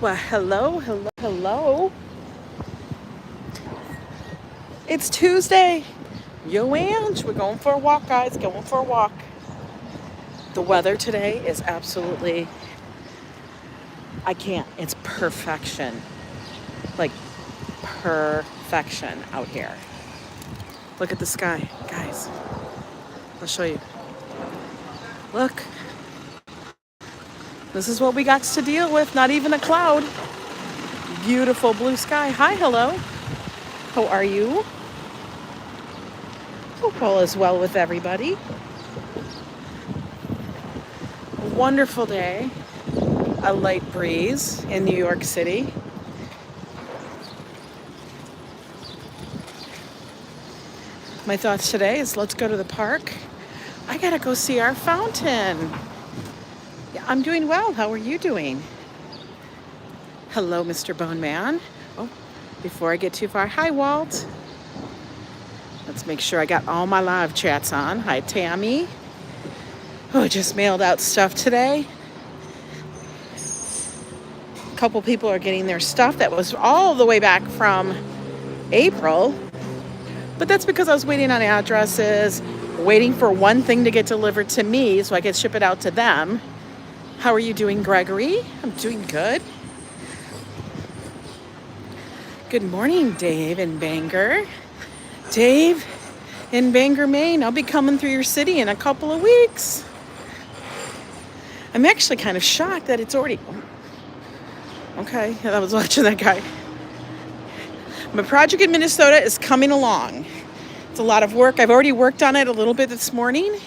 Well, hello, hello, hello. It's Tuesday. Yo, Ange, we're going for a walk, guys. Going for a walk. The weather today is absolutely, I can't. It's perfection. Like, perfection out here. Look at the sky, guys. I'll show you. Look. This is what we got to deal with. Not even a cloud. Beautiful blue sky. Hi, hello. How are you? Hope all is well with everybody. A wonderful day. A light breeze in New York City. My thoughts today is let's go to the park. I gotta go see our fountain. Yeah, I'm doing well. How are you doing? Hello, Mr. Bone Man. Oh, before I get too far, hi, Walt. Let's make sure I got all my live chats on. Hi, Tammy. Oh, just mailed out stuff today. A couple people are getting their stuff that was all the way back from April. But that's because I was waiting on addresses, waiting for one thing to get delivered to me so I could ship it out to them. How are you doing, Gregory? I'm doing good. Good morning, Dave in Bangor. Dave in Bangor, Maine. I'll be coming through your city in a couple of weeks. I'm actually kind of shocked that it's already... Okay, I was watching that guy. My project in Minnesota is coming along. It's a lot of work. I've already worked on it a little bit this morning.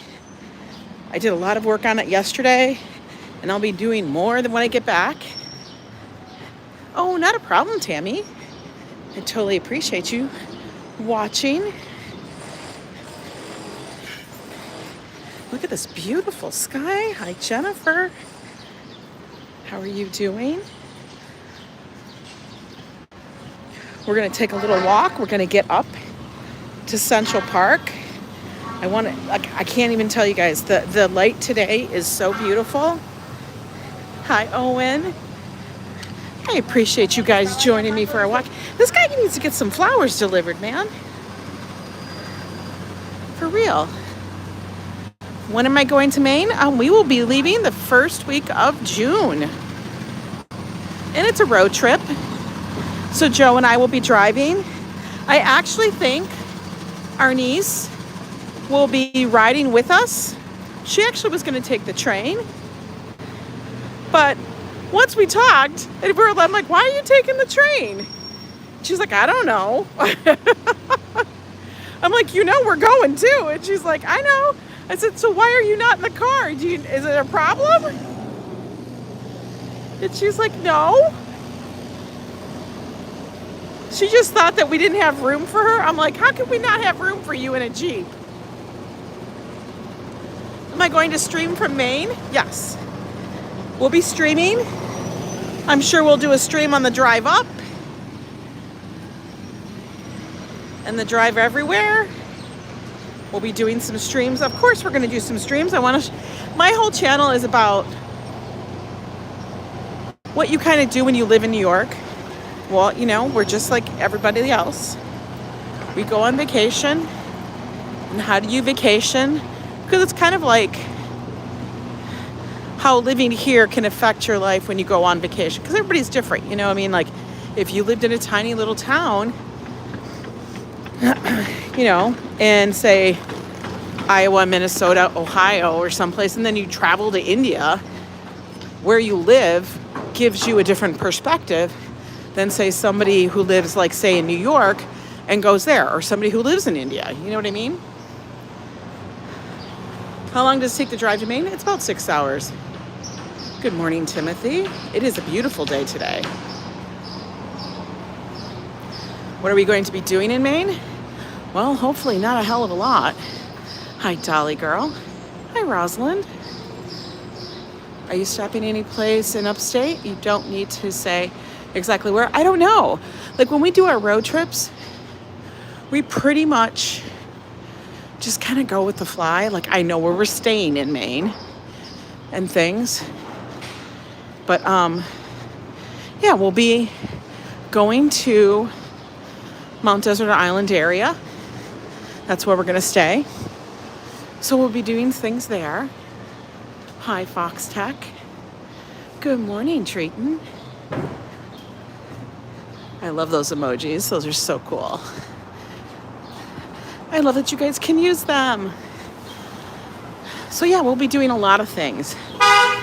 I did a lot of work on it yesterday, and I'll be doing more than when I get back. Oh, not a problem, Tammy. I totally appreciate you watching. Look at this beautiful sky. Hi, Jennifer. How are you doing? We're going to take a little walk. We're going to get up to Central Park. I can't even tell you guys, the light today is so beautiful. Hi, Owen. I appreciate you guys joining me for a walk. This guy needs to get some flowers delivered, man. For real. When am I going to Maine? We will be leaving the first week of June. And it's a road trip. So Joe and I will be driving. I actually think our niece will be riding with us. She actually was going to take the train. But once we talked, I'm like, why are you taking the train? She's like, I don't know. I'm like, you know we're going too. And she's like, I know. I said, so why are you not in the car? Is it a problem? And she's like, no. She just thought that we didn't have room for her. I'm like, how can we not have room for you in a Jeep? Am I going to stream from Maine? Yes. We'll be streaming. I'm sure we'll do a stream on the drive up. And the drive everywhere. We'll be doing some streams. Of course we're going to do some streams. My whole channel is about what you kind of do when you live in New York. Well, you know, we're just like everybody else. We go on vacation. And how do you vacation? Because it's kind of like how living here can affect your life when you go on vacation. Because everybody's different, you know what I mean? Like, if you lived in a tiny little town, you know, in, say, Iowa, Minnesota, Ohio, or someplace, and then you travel to India, where you live gives you a different perspective than, say, somebody who lives, like, say, in New York and goes there, or somebody who lives in India. You know what I mean? How long does it take to drive to Maine? It's about 6 hours. Good morning, Timothy. It is a beautiful day today. What are we going to be doing in Maine? Well, hopefully not a hell of a lot. Hi, Dolly girl. Hi, Rosalind. Are you stopping any place in upstate? You don't need to say exactly where. I don't know. Like, when we do our road trips, we pretty much just kind of go with the fly. Like, I know where we're staying in Maine and things. But yeah, we'll be going to Mount Desert Island area. That's where we're going to stay. So we'll be doing things there. Hi, Fox Tech. Good morning, Triton. I love those emojis. Those are so cool. I love that you guys can use them. So yeah, we'll be doing a lot of things.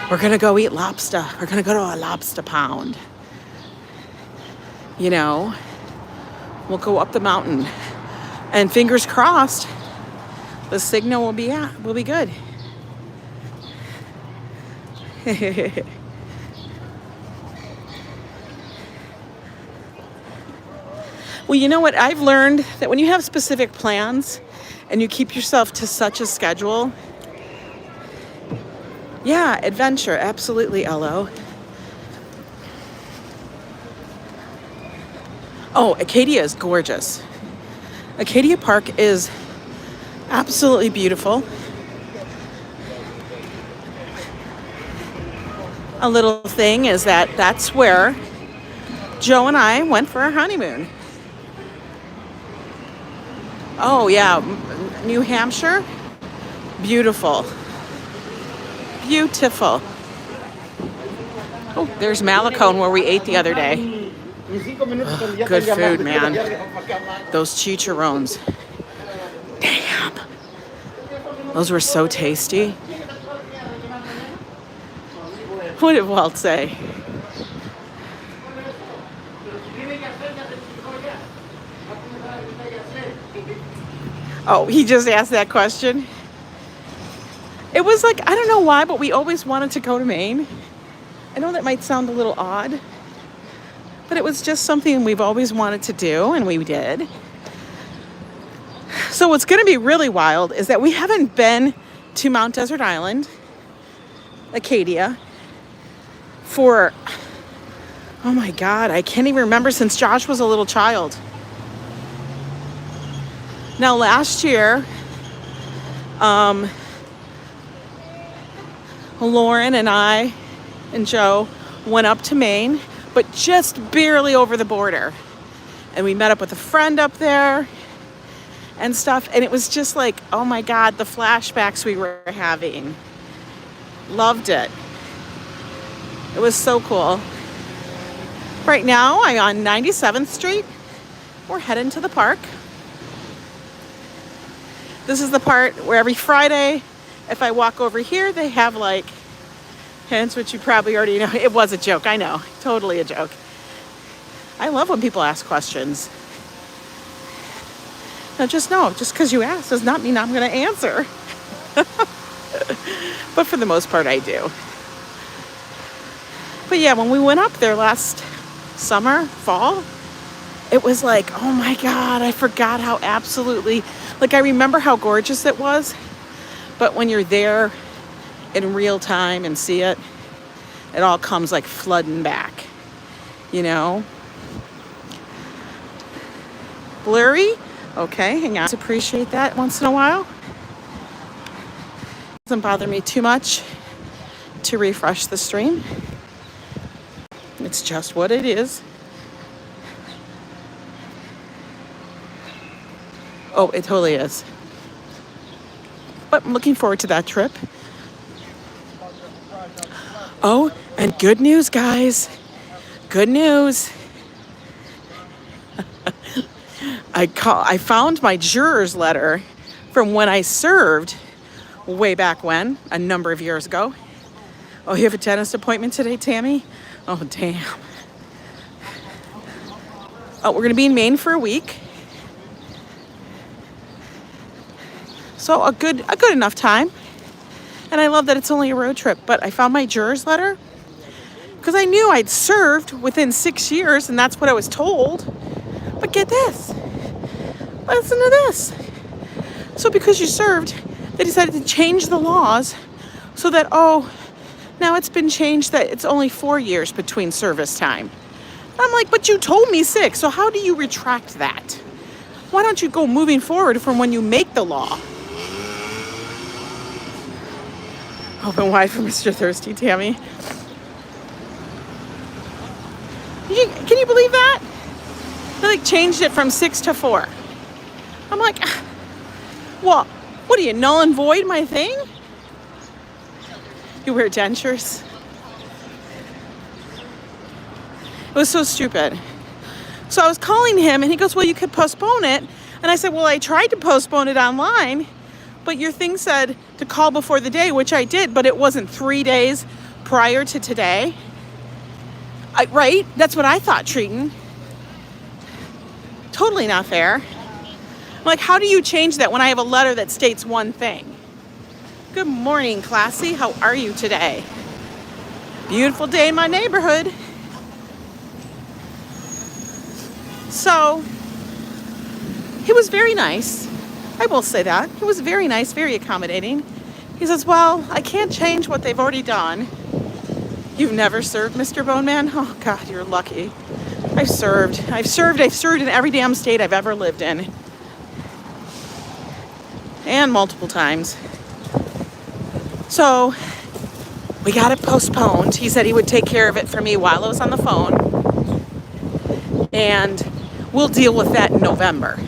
We're going to go eat lobster. We're going to go to a lobster pound. You know, we'll go up the mountain. And fingers crossed, the signal will be good. Well, you know what? I've learned that when you have specific plans and you keep yourself to such a schedule, yeah, adventure, absolutely, LO. Oh, Acadia is gorgeous. Acadia Park is absolutely beautiful. A little thing is that that's where Joe and I went for our honeymoon. Oh yeah, New Hampshire, beautiful. Beautiful. Oh, there's Malicone where we ate the other day. Oh, good food, man. Those chicharrones. Damn. Those were so tasty. What did Walt say? Oh, he just asked that question. It was like, I don't know why, but we always wanted to go to Maine. I know that might sound a little odd, but it was just something we've always wanted to do, and we did. So what's going to be really wild is that we haven't been to Mount Desert Island, Acadia, for, oh my God, I can't even remember, since Josh was a little child. Now last year, Lauren and I and Joe went up to Maine, but just barely over the border. And we met up with a friend up there and stuff. And it was just like, oh my God, the flashbacks we were having. Loved it. It was so cool. Right now, I'm on 97th Street. We're heading to the park. This is the part where every Friday, if I walk over here, they have like, hence, which you probably already know. It was a joke, I know. Totally a joke. I love when people ask questions. Now just know, just because you ask does not mean I'm going to answer. But for the most part, I do. But yeah, when we went up there last summer, fall, it was like, oh my God, I forgot how absolutely, like I remember how gorgeous it was. But when you're there in real time and see it, it all comes like flooding back, you know? Blurry? Okay, hang on. Appreciate that once in a while. Doesn't bother me too much to refresh the stream. It's just what it is. Oh, it totally is. But I'm looking forward to that trip. Oh, and good news, guys. Good news. I found my juror's letter from when I served way back when, a number of years ago. Oh, you have a dentist appointment today, Tammy? Oh, damn. Oh, we're going to be in Maine for a week. So a good enough time. And I love that it's only a road trip. But I found my juror's letter because I knew I'd served within 6 years, and that's what I was told. But get this. Listen to this. So because you served, they decided to change the laws so that, now it's been changed that it's only 4 years between service time. I'm like, but you told me 6, so how do you retract that? Why don't you go moving forward from when you make the law? Open wide for Mr. Thirsty, Tammy. Can you believe that? They like changed it from 6 to 4. I'm like, well, what do you null and void my thing? You wear dentures? It was so stupid. So I was calling him and he goes, well, you could postpone it. And I said, well, I tried to postpone it online, but your thing said to call before the day, which I did, but it wasn't 3 days prior to today. Right? That's what I thought, Treaton. Totally not fair. I'm like, how do you change that when I have a letter that states one thing? Good morning, classy. How are you today? Beautiful day in my neighborhood. So, he was very nice. I will say that. He was very nice, very accommodating. He says, well, I can't change what they've already done. You've never served, Mr. Bone Man? Oh, God, you're lucky. I've served in every damn state I've ever lived in. And multiple times. So, we got it postponed. He said he would take care of it for me while I was on the phone. And we'll deal with that in November.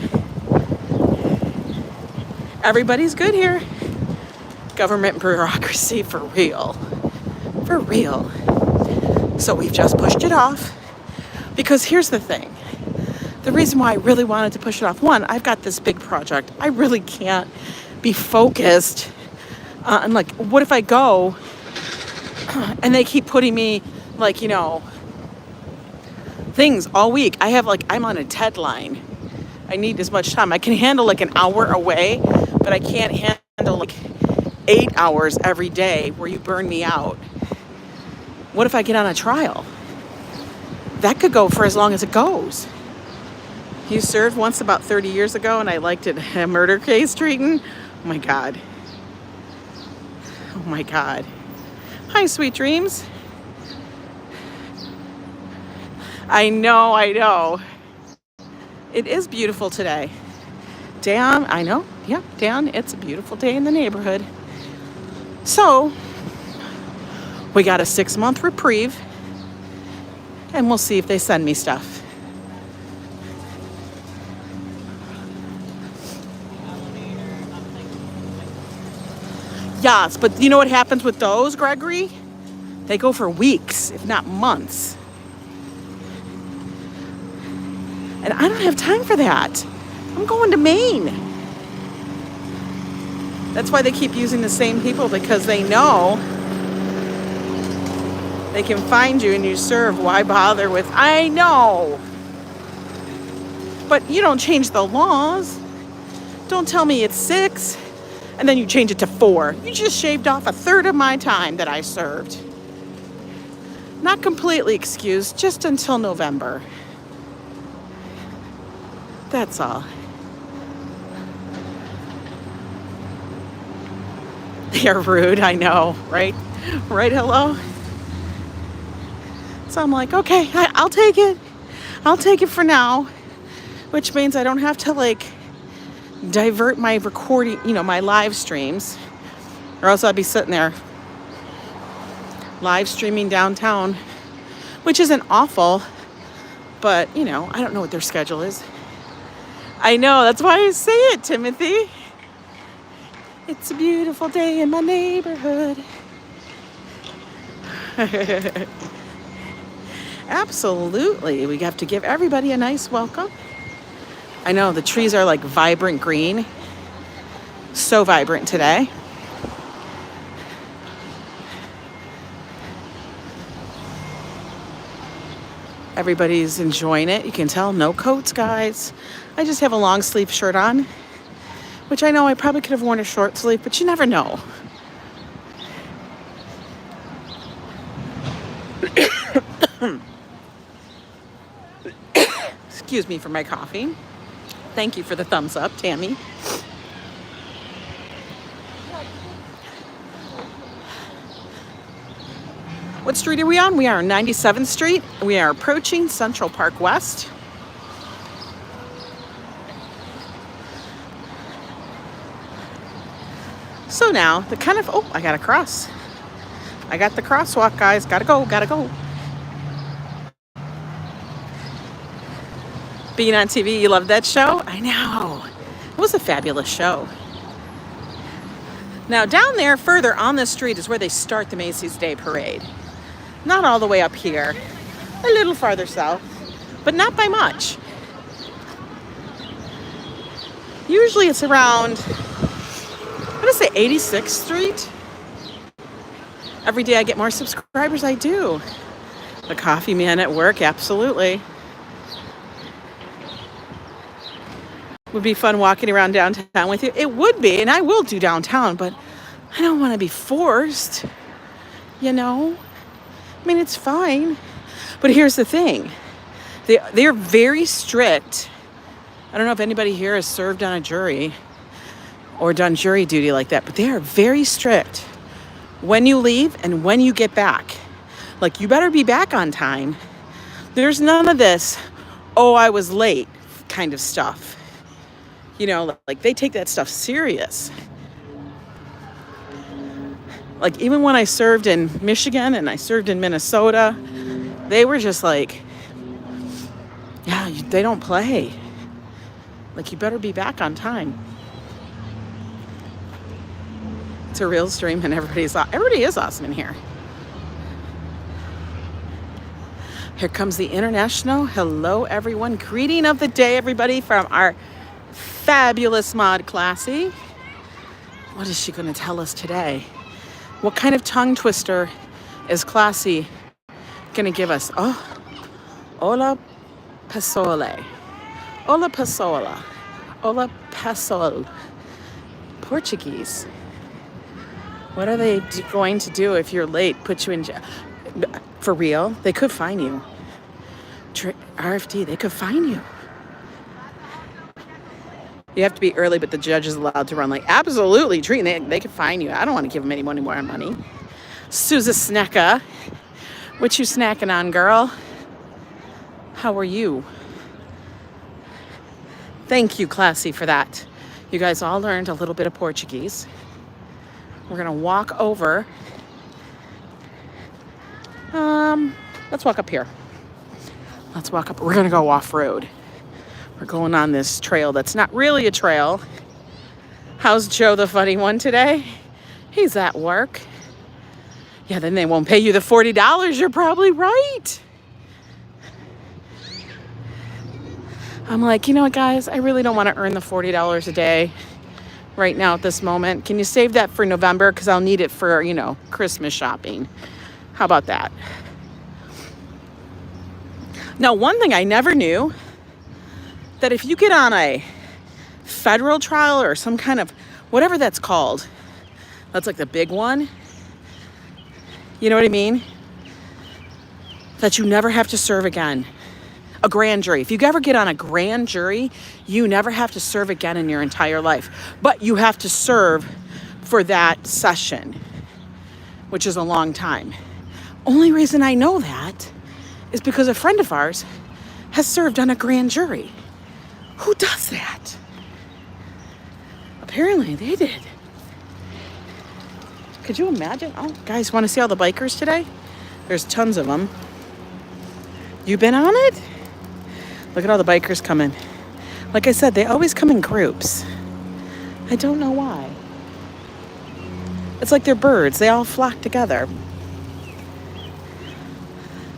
Everybody's good here. Government bureaucracy for real. For real. So we've just pushed it off. Because here's the thing. The reason why I really wanted to push it off. One, I've got this big project. I really can't be focused on, like, what if I go and they keep putting me, like, you know, things all week. I'm on a deadline. I need as much time. I can handle like an hour away, but I can't handle like 8 hours every day where you burn me out. What if I get on a trial? That could go for as long as it goes. You served once about 30 years ago and I liked it. A murder case, Treaton? Oh my God. Oh my God. Hi, sweet dreams. I know. It is beautiful today. Damn, I know. Yeah, Dan, it's a beautiful day in the neighborhood. So, we got a 6-month reprieve, and we'll see if they send me stuff. Yes, but you know what happens with those, Gregory? They go for weeks, if not months. And I don't have time for that. I'm going to Maine. That's why they keep using the same people, because they know they can find you and you serve. Why bother with, I know. But you don't change the laws. Don't tell me it's 6 and then you change it to 4. You just shaved off a third of my time that I served. Not completely excused, just until November. That's all. They're rude, I know, right? Right, hello? So I'm like, okay, I'll take it. I'll take it for now. Which means I don't have to, like, divert my recording, my live streams. Or else I'd be sitting there live streaming downtown. Which isn't awful. But, I don't know what their schedule is. I know, that's why I say it, Timothy. It's a beautiful day in my neighborhood. Absolutely. We have to give everybody a nice welcome. I know, the trees are like vibrant green. So vibrant today. Everybody's enjoying it. You can tell, no coats, guys. I just have a long sleeve shirt on, which I know I probably could have worn a short sleeve, but you never know. Excuse me for my coffee. Thank you for the thumbs up, Tammy. What street are we on? We are on 97th Street. We are approaching Central Park West. So now, I got to cross. I got the crosswalk, guys. Gotta go. Being on TV, you loved that show? I know. It was a fabulous show. Now down there further on the street is where they start the Macy's Day Parade. Not all the way up here. A little farther south, but not by much. Usually it's around, what did I say, 86th Street? Every day I get more subscribers, I do. The coffee man at work, absolutely. Would be fun walking around downtown with you. It would be, and I will do downtown, but I don't want to be forced, you know? I mean, it's fine. But here's the thing. They're very strict. I don't know if anybody here has served on a jury or done jury duty like that, but they are very strict when you leave and when you get back. Like, you better be back on time. There's none of this, oh, I was late kind of stuff. You know, like, they take that stuff serious. Like, even when I served in Michigan and I served in Minnesota, they were just like, yeah, they don't play. Like, you better be back on time. It's a real stream and everybody is awesome in here. Here comes the international. Hello, everyone. Greeting of the day, everybody, from our fabulous mod Classy. What is she going to tell us today? What kind of tongue twister is Classy going to give us? Oh, hola pasole. Hola pasola. Hola pasol. Portuguese. What are they going to do if you're late? Put you in jail? For real? They could fine you. RFD, they could fine you. You have to be early, but the judge is allowed to run late. Absolutely, they could fine you. I don't want to give them any more money. Susa Snecka, what you snacking on, girl? How are you? Thank you, Classy, for that. You guys all learned a little bit of Portuguese. We're gonna walk over. Let's walk up here. Let's walk up. We're gonna go off-road. We're going on this trail that's not really a trail. How's Joe the funny one today? He's at work. Yeah, then they won't pay you the $40. You're probably right. I'm like, you know what, guys? I really don't want to earn the $40 a day right now at this moment. Can you save that for November? Because I'll need it for, you know, Christmas shopping. How about that? Now, one thing I never knew, that if you get on a federal trial or some kind of, whatever that's called, that's like the big one, you know what I mean? That you never have to serve again. A grand jury. If you ever get on a grand jury, you never have to serve again in your entire life. But you have to serve for that session, which is a long time. Only reason I know that is because a friend of ours has served on a grand jury. Who does that? Apparently they did. Could you imagine? Oh, guys, want to see all the bikers today? There's tons of them. You been on it? Look at all the bikers coming. Like I said, they always come in groups. I don't know why. It's like they're birds. They all flock together.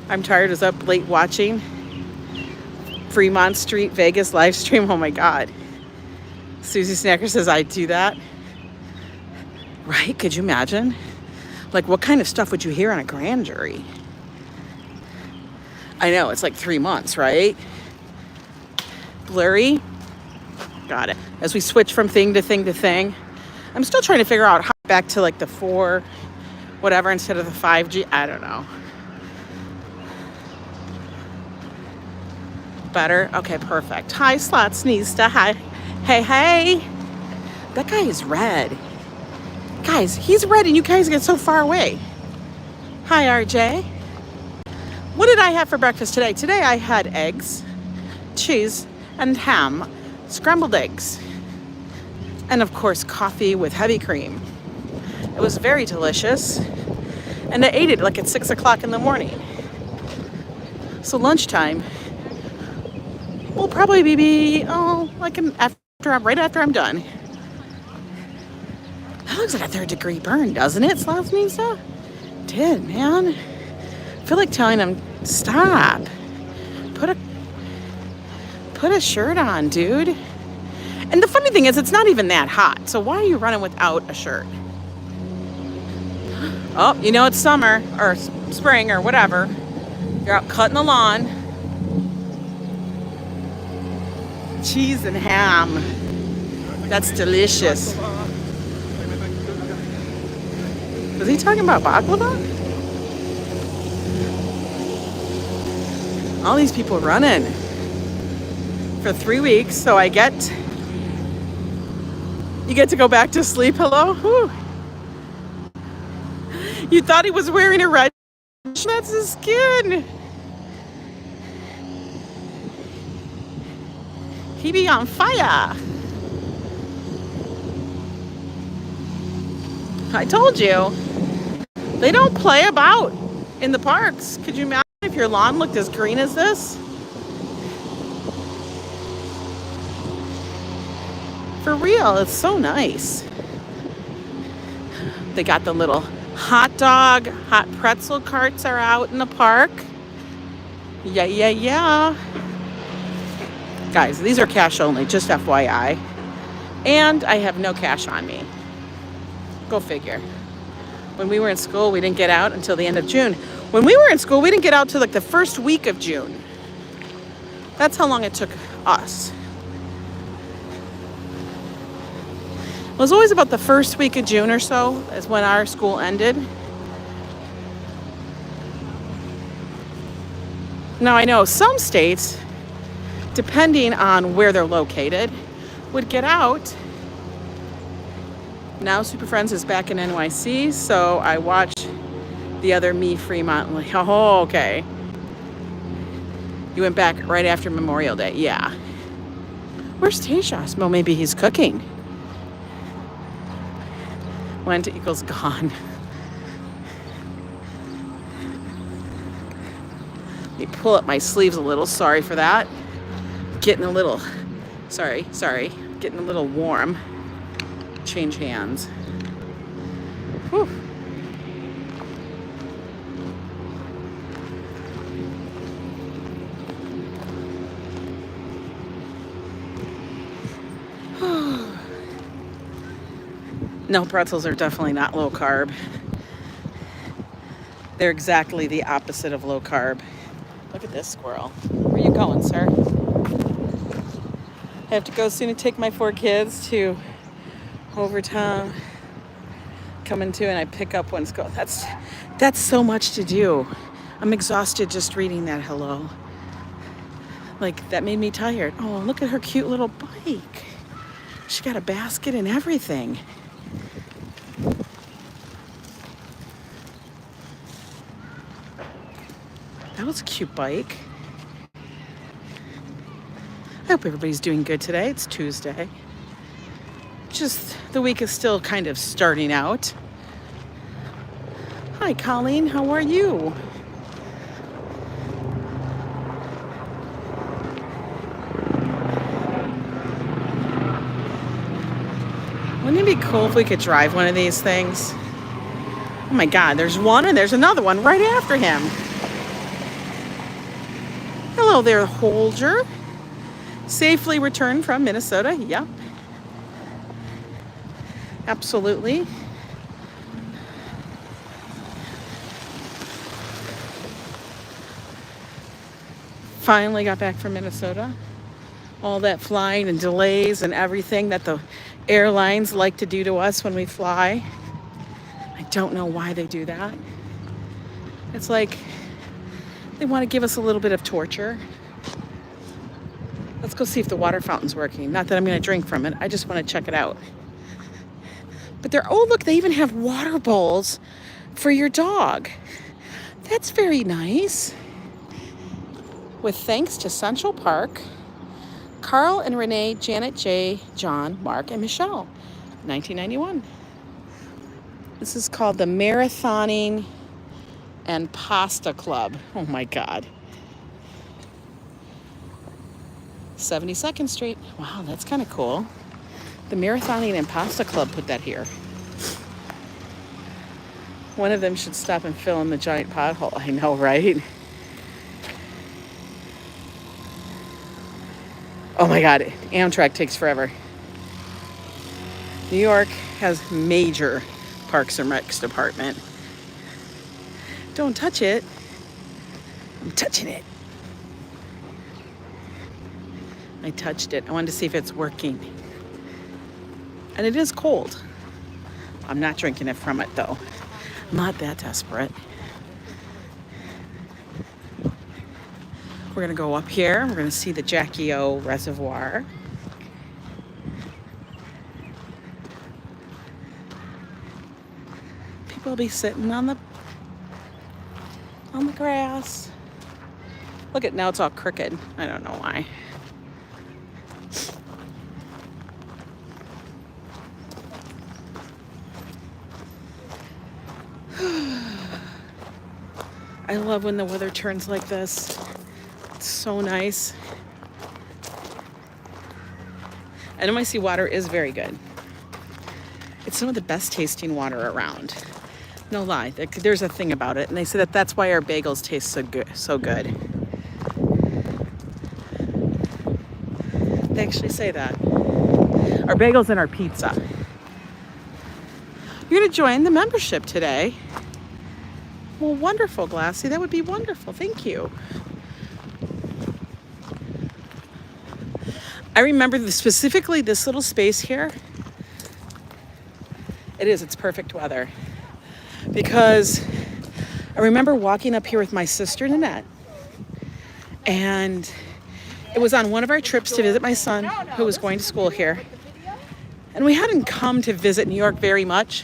I'm tired. Was up late watching Fremont Street, Vegas live stream. Oh my God. Susie Snacker says, I do that. Right? Could you imagine? Like, what kind of stuff would you hear on a grand jury? I know, it's like 3 months, right? Blurry. Got it. As we switch from thing to thing to thing, I'm still trying to figure out how back to like the 4 whatever instead of the 5G. I don't know. Better? Okay, perfect. Hi, Slot Sneezesta. Hi. Hey. That guy is red. Guys, he's red and you guys get so far away. Hi, RJ. What did I have for breakfast today? Today I had eggs, cheese, and ham, scrambled eggs, and of course coffee with heavy cream. It was very delicious, and I ate it like at 6 o'clock in the morning. So lunchtime will probably be right after I'm done. That looks like a 3rd-degree burn, doesn't it, Slavnisa? Did, man. I feel like telling him, stop. Put a shirt on, dude. And the funny thing is, it's not even that hot. So why are you running without a shirt? Oh, you know it's summer or spring or whatever. You're out cutting the lawn. Cheese and ham. That's delicious. Was he talking about baklava? All these people running for 3 weeks, so you get to go back to sleep. Hello? Whew. You thought he was wearing a red shirt? That's his skin. He be on fire. I told you. They don't play about in the parks. Could you imagine if your lawn looked as green as this? For real, it's so nice. They got the little hot pretzel carts are out in the park. Yeah. Guys, these are cash only, just FYI. And I have no cash on me. Go figure. When we were in school, we didn't get out until the end of June. When we were in school, we didn't get out till like the first week of June. That's how long it took us. It was always about the first week of June or so is when our school ended. Now I know some states, depending on where they're located, would get out. Now Super Friends is back in NYC, so I watched the other Me Fremont. Like, oh, okay. You went back right after Memorial Day. Yeah. Where's Tejas? Well, maybe he's cooking. Went equals gone. Let me pull up my sleeves a little. Sorry for that. Getting a little, sorry. Getting a little warm. Change hands. Whew. No, pretzels are definitely not low carb. They're exactly the opposite of low carb. Look at this squirrel. Where are you going, sir? I have to go soon to take my 4 kids to Overtown. Coming to, and I pick up one. That's so much to do. I'm exhausted just reading that hello. Like, that made me tired. Oh, look at her cute little bike. She got a basket and everything. That was a cute bike. I hope everybody's doing good today. It's Tuesday. Just the week is still kind of starting out. Hi, Colleen. How are you? Wouldn't it be cool if we could drive one of these things? Oh my God, there's one and there's another one right after him. Hello there, Holger. Safely returned from Minnesota. Yep. Absolutely. Finally got back from Minnesota. All that flying and delays and everything that the airlines like to do to us when we fly. I don't know why they do that. It's like they want to give us a little bit of torture. Let's go see if the water fountain's working. Not that I'm going to drink from it. I just want to check it out. But look, they even have water bowls for your dog. That's very nice. With thanks to Central Park, Carl and Renee, Janet J, John, Mark, and Michelle, 1991. This is called the Marathoning and Pasta Club. Oh my God. 72nd Street. Wow, that's kind of cool. The Marathoning and Pasta Club put that here. One of them should stop and fill in the giant pothole. I know, right? Oh my God, Amtrak takes forever. New York has major Parks and Recs department. Don't touch it. I'm touching it. I touched it. I wanted to see if it's working. And it is cold. I'm not drinking it from it though. I'm not that desperate. We're gonna go up here. We're gonna see the Jackie O Reservoir. People will be sitting on the grass. Look at now, it's all crooked. I don't know why. I love when the weather turns like this. It's so nice. NYC water is very good. It's some of the best tasting water around. No lie, there's a thing about it, and they say that that's why our bagels taste so good. They actually say that. Our bagels and our pizza. You're gonna join the membership today. Well, wonderful, Glassy. That would be wonderful. Thank you. I remember specifically this little space here. It's perfect weather. Because I remember walking up here with my sister Nanette, and it was on one of our trips to visit my son who was going to school here. And we hadn't come to visit New York very much,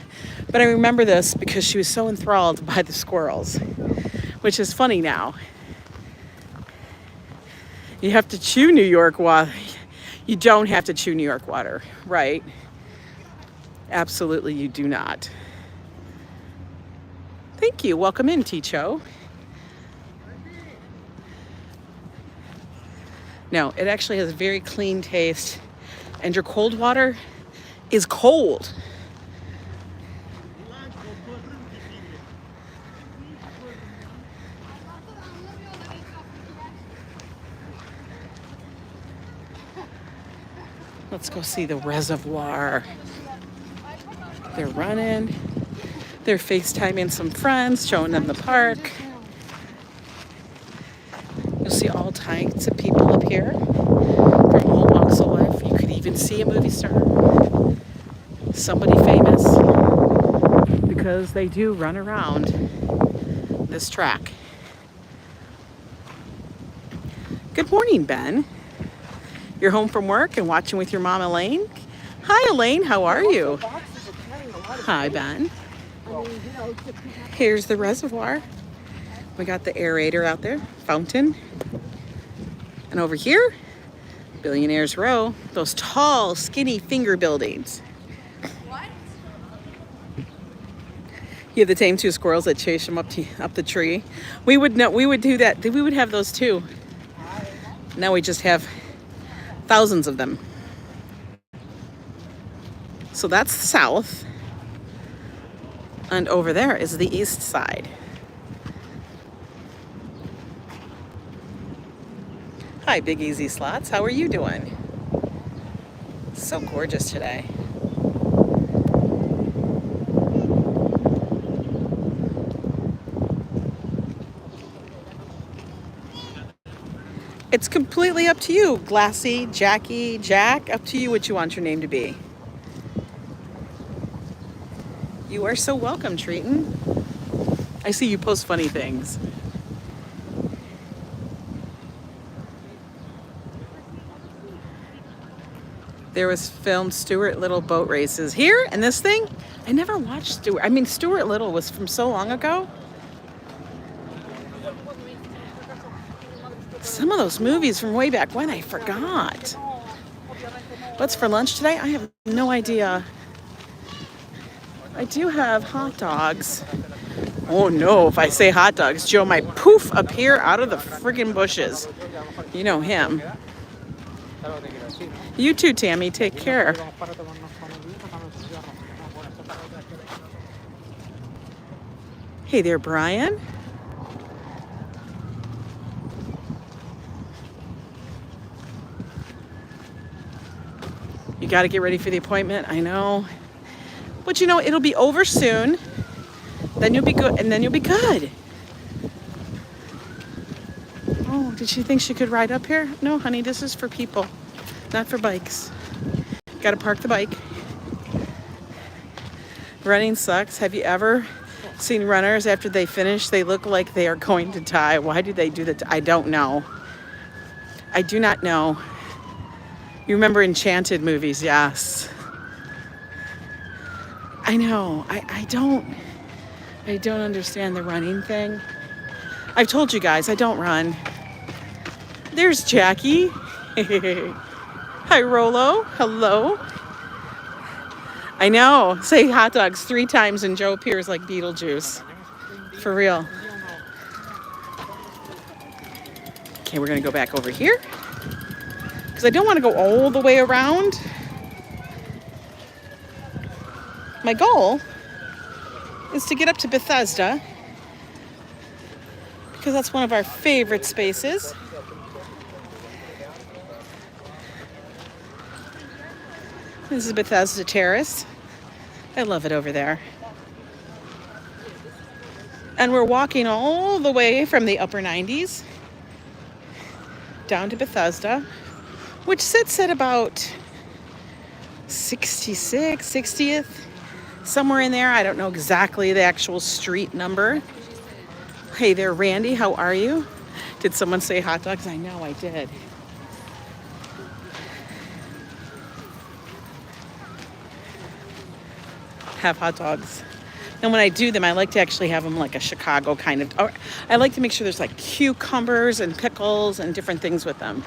but I remember this because she was so enthralled by the squirrels, which is funny now. You have to chew New York water. You don't have to chew New York water, right? Absolutely, you do not. Thank you. Welcome in, Ticho. No, it actually has a very clean taste, and your cold water is cold. Let's go see the reservoir. They're running. They're FaceTiming some friends, showing them the park. You'll see all types of people up here from all walks of life. You could even see a movie star, somebody famous, because they do run around this track. Good morning, Ben. You're home from work and watching with your mom, Elaine? Hi, Elaine. How are you? Hi, Ben. Here's the reservoir. We got the aerator out there, fountain. And over here, Billionaires Row, those tall, skinny finger buildings. What? You have the tame two squirrels that chase them up the tree. We would do that. We would have those too. Now we just have thousands of them. So that's south. And over there is the east side. Hi, Big Easy Slots. How are you doing? So gorgeous today. It's completely up to you, Glassy, Jackie, Jack. Up to you what you want your name to be. You are so welcome, Treaton. I see you post funny things. There was filmed Stuart Little boat races here, and this thing, I never watched Stuart. I mean, Stuart Little was from so long ago. Some of those movies from way back when, I forgot. What's for lunch today? I have no idea. I do have hot dogs. Oh no, if I say hot dogs, Joe might poof appear out of the friggin' bushes. You know him. You too, Tammy. Take care. Hey there, Brian. You got to get ready for the appointment. I know. But you know, it'll be over soon. Then you'll be good, and then you'll be good. Oh, did she think she could ride up here? No, honey, this is for people, not for bikes. Got to park the bike. Running sucks. Have you ever seen runners after they finish, they look like they are going to die? Why do they do that? I don't know. I do not know. You remember Enchanted movies? Yes. I know. I don't understand the running thing. I've told you guys, I don't run. There's Jackie. Hi, Rolo. Hello. I know. Say hot dogs 3 times and Joe appears like Beetlejuice. For real. Okay, we're going to go back over here. Because I don't want to go all the way around. My goal is to get up to Bethesda. Because that's one of our favorite spaces. This is Bethesda Terrace. I love it over there. And we're walking all the way from the upper 90s down to Bethesda, which sits at about 66, 60th, somewhere in there. I don't know exactly the actual street number. Hey there, Randy. How are you? Did someone say hot dogs? I know I did. Have hot dogs. And when I do them, I like to actually have them like a Chicago kind of, or I like to make sure there's like cucumbers and pickles and different things with them.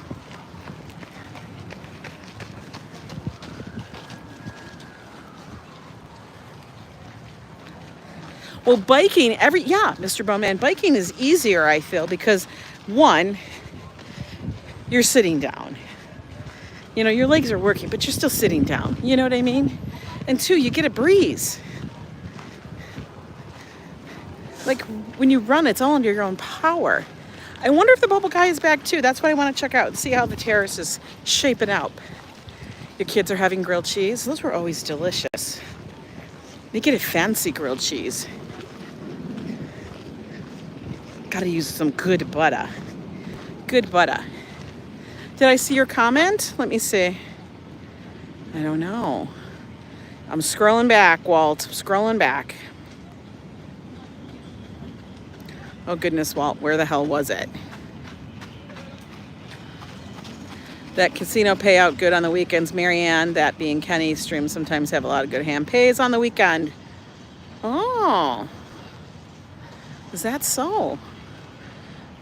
Well, biking, Mr. Bowman, biking is easier, I feel, because one, you're sitting down. You know, your legs are working, but you're still sitting down. You know what I mean? And 2, you get a breeze. Like when you run, it's all under your own power. I wonder if the bubble guy is back too. That's what I want to check out and see how the terrace is shaping out. Your kids are having grilled cheese. Those were always delicious. They get a fancy grilled cheese. Got to use some good butter. Good butter. Did I see your comment? Let me see. I don't know. I'm scrolling back, Walt. I'm scrolling back. Oh, goodness, Walt. Where the hell was it? That casino payout good on the weekends. Marianne, that being Kenny, streams sometimes have a lot of good hand pays on the weekend. Oh. Is that so?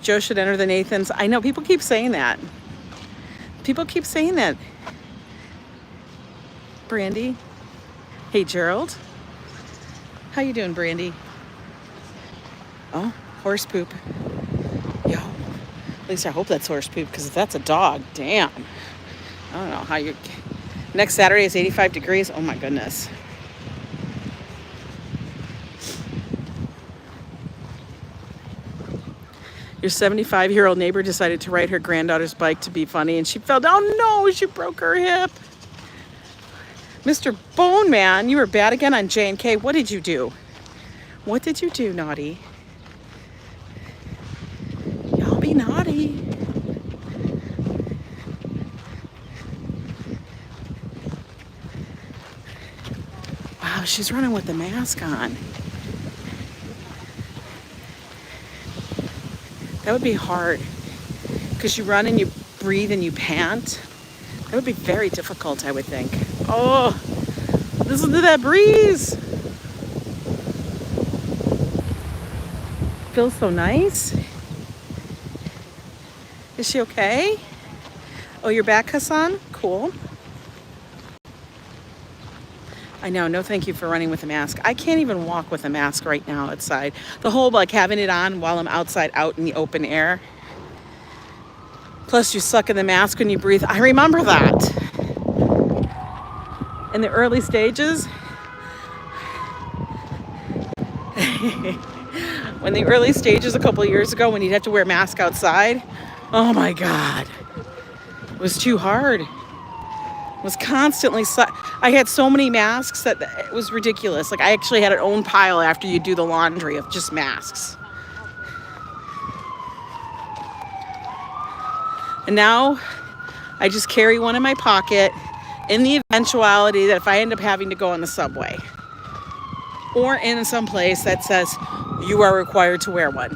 Joe should enter the Nathans. I know, people keep saying that. People keep saying that. Brandy. Hey, Gerald. How you doing, Brandy? Oh, horse poop. Yo. At least I hope that's horse poop, because if that's a dog, damn. I don't know how you... Next Saturday is 85 degrees. Oh, my goodness. Your 75-year-old neighbor decided to ride her granddaughter's bike to be funny, and she fell down. No, she broke her hip. Mr. Bone Man, you were bad again on J&K. What did you do? What did you do, naughty? Y'all be naughty. Wow, she's running with the mask on. That would be hard because you run and you breathe and you pant. That would be very difficult, I would think. Oh, listen to that breeze. Feels so nice. Is she okay? Oh, you're back, Hassan? Cool. I know, no thank you for running with a mask. I can't even walk with a mask right now outside. The whole like having it on while I'm outside out in the open air. Plus you suck in the mask when you breathe. I remember that. In the early stages, when the early stages a couple of years ago when you'd have to wear a mask outside, oh my God, it was too hard. It was constantly, I had so many masks that it was ridiculous. Like I actually had an own pile after you do the laundry of just masks. And now I just carry one in my pocket in the eventuality that if I end up having to go on the subway or in some place that says you are required to wear one.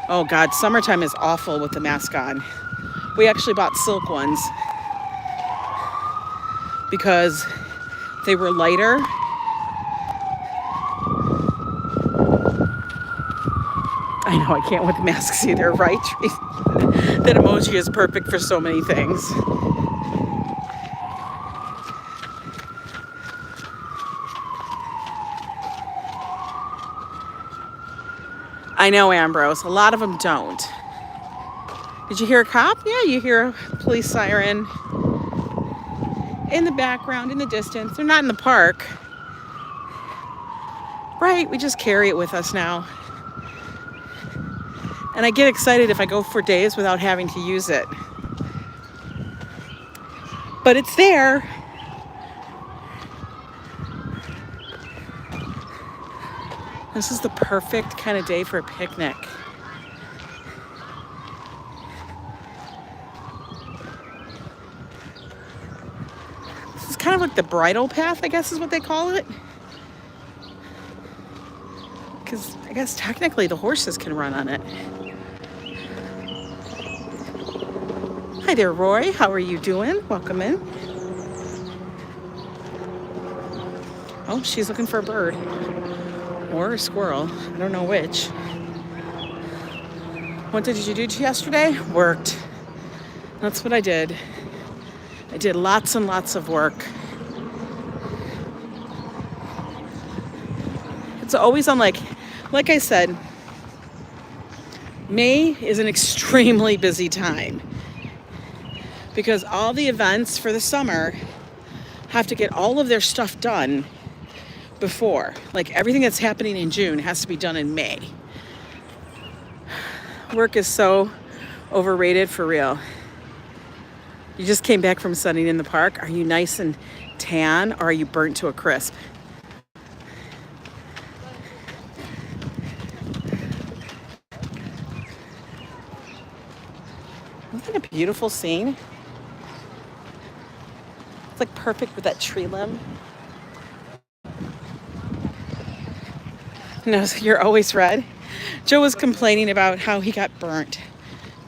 Oh God, summertime is awful with the mask on. We actually bought silk ones because they were lighter. I know, I can't with masks either, right? That emoji is perfect for so many things. I know, Ambrose, a lot of them don't. Did you hear a cop? Yeah, you hear a police siren in the background, in the distance. They're not in the park. Right, we just carry it with us now. And I get excited if I go for days without having to use it. But it's there. This is the perfect kind of day for a picnic. This is kind of like the bridle path, I guess is what they call it. Because I guess technically the horses can run on it. Hi there, Roy. How are you doing? Welcome in. Oh, she's looking for a bird. Or a squirrel. I don't know which. What did you do yesterday? Worked. That's what I did. I did lots and lots of work. It's always on like I said, May is an extremely busy time because all the events for the summer have to get all of their stuff done before. Like everything that's happening in June has to be done in May. Work is so overrated for real. You just came back from sunning in the park. Are you nice and tan or are you burnt to a crisp? Isn't it a beautiful scene? It's like perfect with that tree limb. No, you're always red. Joe was complaining about how he got burnt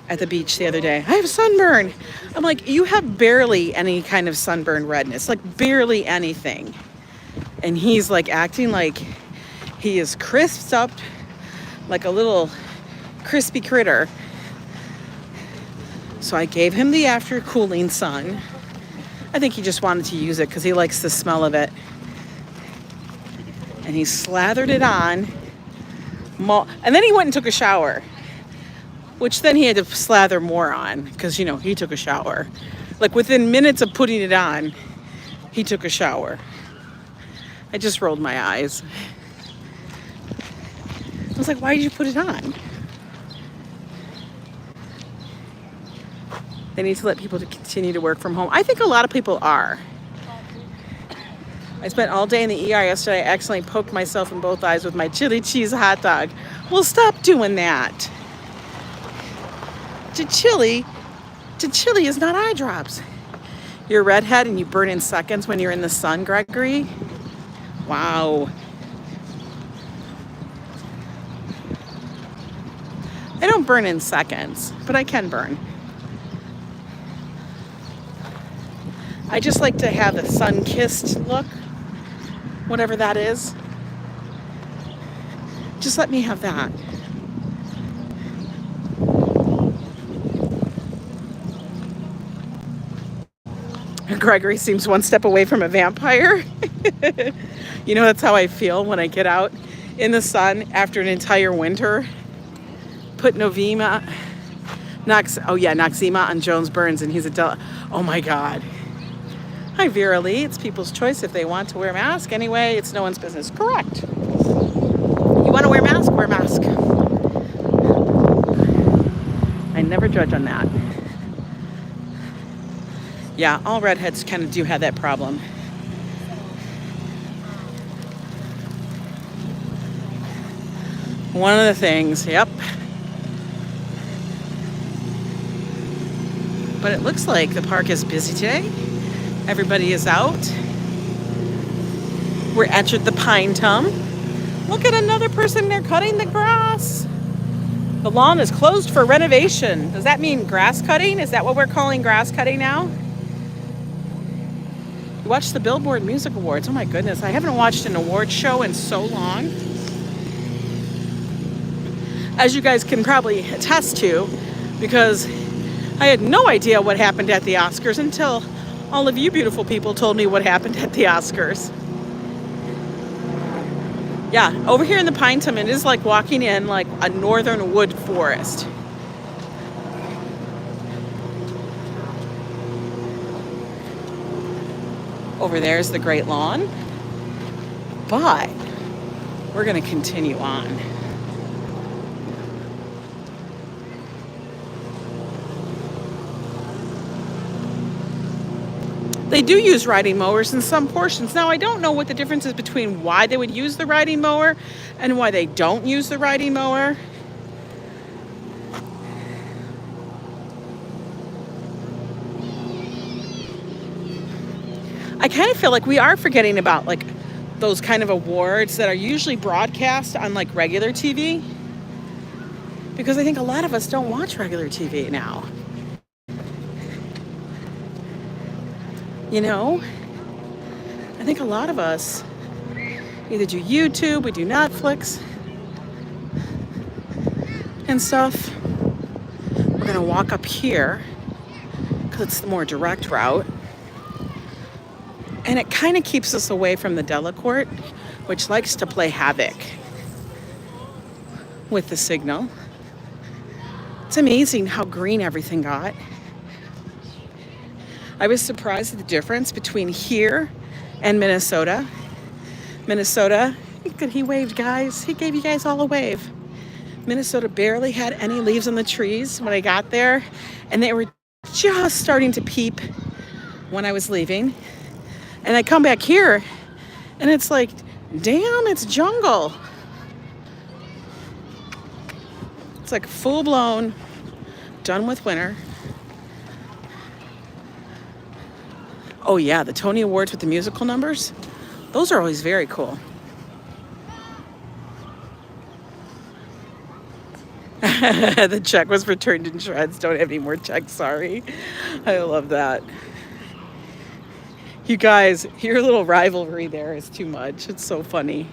at the beach the other day. I have sunburn. I'm like, you have barely any kind of sunburn redness, like barely anything. And he's like acting like he is crisped up like a little crispy critter. So I gave him the after cooling sun. I think he just wanted to use it because he likes the smell of it. And he slathered it on. And then he went and took a shower, which then he had to slather more on because, you know, he took a shower. Like within minutes of putting it on, he took a shower. I just rolled my eyes. I was like, why did you put it on? They need to let people to continue to work from home. I think a lot of people are. I spent all day in the ER yesterday. I accidentally poked myself in both eyes with my chili cheese hot dog. Well, stop doing that. To chili is not eye drops. You're a redhead and you burn in seconds when you're in the sun, Gregory. Wow. I don't burn in seconds, but I can burn. I just like to have the sun-kissed look, whatever that is. Just let me have that. Gregory seems one step away from a vampire. You know, that's how I feel when I get out in the sun after an entire winter. Put Novema Noxzema on Jones Burns, and he's a oh my God. Hi, Vera Lee. It's people's choice if they want to wear a mask. Anyway, it's no one's business. Correct. You want to wear a mask? Wear a mask. I never judge on that. Yeah, all redheads kind of do have that problem. One of the things, yep. But it looks like the park is busy today. Everybody is out. We're at the Pine Tum. Look at another person there cutting the grass. The lawn is closed for renovation. Does that mean grass cutting? Is that what we're calling grass cutting now? You watched the Billboard Music Awards. Oh my goodness, I haven't watched an award show in so long. As you guys can probably attest to, because I had no idea what happened at the Oscars until all of you beautiful people told me what happened at the Oscars. Yeah, over here in the Pine Tum, it is like walking in like a northern wood forest. Over there is the Great Lawn. But we're going to continue on. They do use riding mowers in some portions. Now, I don't know what the difference is between why they would use the riding mower and why they don't use the riding mower. I kind of feel like we are forgetting about like those kind of awards that are usually broadcast on like regular TV, because I think a lot of us don't watch regular TV now. You know, I think a lot of us either do YouTube, we do Netflix and stuff. We're going to walk up here because it's the more direct route. And it kind of keeps us away from the Delacorte, which likes to play havoc with the signal. It's amazing how green everything got. I was surprised at the difference between here and Minnesota. Minnesota, he waved, guys. He gave you guys all a wave. Minnesota barely had any leaves on the trees when I got there, and they were just starting to peep when I was leaving. And I come back here, and it's like, damn, it's jungle. It's like full-blown, done with winter. Oh yeah, the Tony Awards with the musical numbers. Those are always very cool. The check was returned in shreds. Don't have any more checks, sorry. I love that. You guys, your little rivalry there is too much. It's so funny.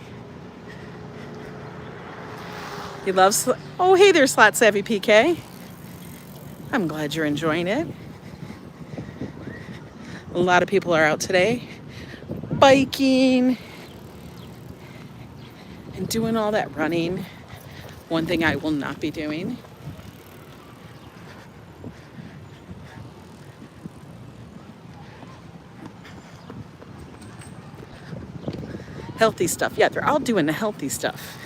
You love, oh hey there, Slot Savvy PK. I'm glad you're enjoying it. A lot of people are out today biking and doing all that running. One thing I will not be doing. Healthy stuff. Yeah, they're all doing the healthy stuff.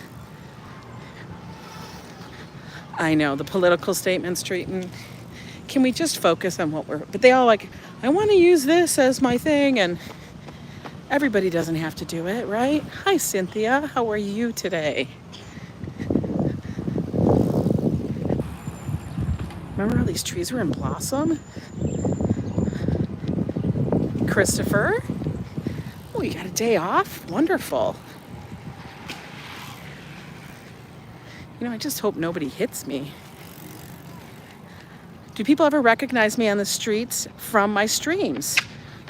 I know, the political statements, Drayton. Can we just focus on what we're... But they all like, I want to use this as my thing, and everybody doesn't have to do it, right? Hi, Cynthia. How are you today? Remember how these trees were in blossom? Christopher? Oh, you got a day off? Wonderful. You know, I just hope nobody hits me. Do people ever recognize me on the streets from my streams?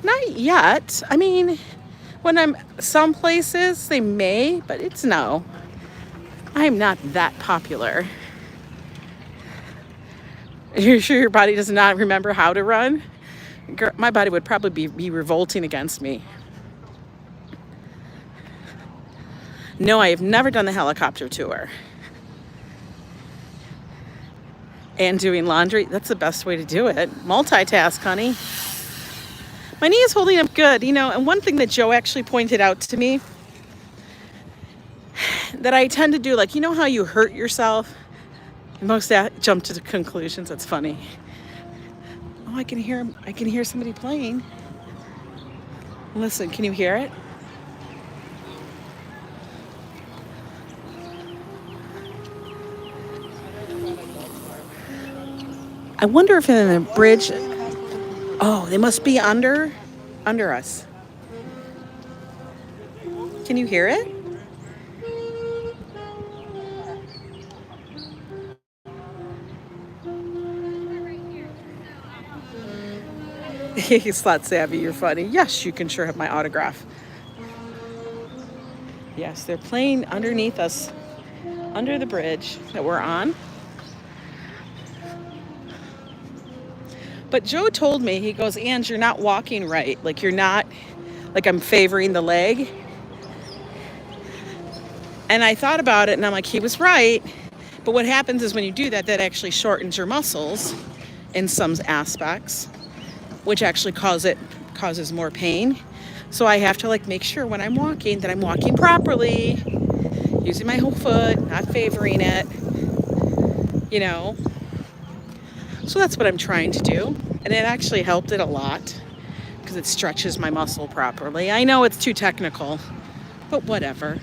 Not yet. I mean, when I'm some places, they may, but it's no. I'm not that popular. You're sure your body does not remember how to run? Girl, my body would probably be revolting against me. No, I have never done the helicopter tour. And doing laundry. That's the best way to do it. Multitask, honey. My knee is holding up good, you know, and one thing that Joe actually pointed out to me that I tend to do, like, you know how you hurt yourself? Most jump to the conclusions. That's funny. Oh, I can hear somebody playing. Listen, can you hear it? I wonder if in the bridge, oh, they must be under us. Can you hear it? He's slot savvy, you're funny. Yes, you can sure have my autograph. Yes, they're playing underneath us, under the bridge that we're on. But Joe told me, he goes, Ange, you're not walking right. Like, you're not, like, I'm favoring the leg. And I thought about it, and I'm like, he was right. But what happens is when you do that, that actually shortens your muscles in some aspects, which actually causes more pain. So I have to, like, make sure when I'm walking that I'm walking properly, using my whole foot, not favoring it, you know. So that's what I'm trying to do. And it actually helped it a lot because it stretches my muscle properly. I know it's too technical, but whatever.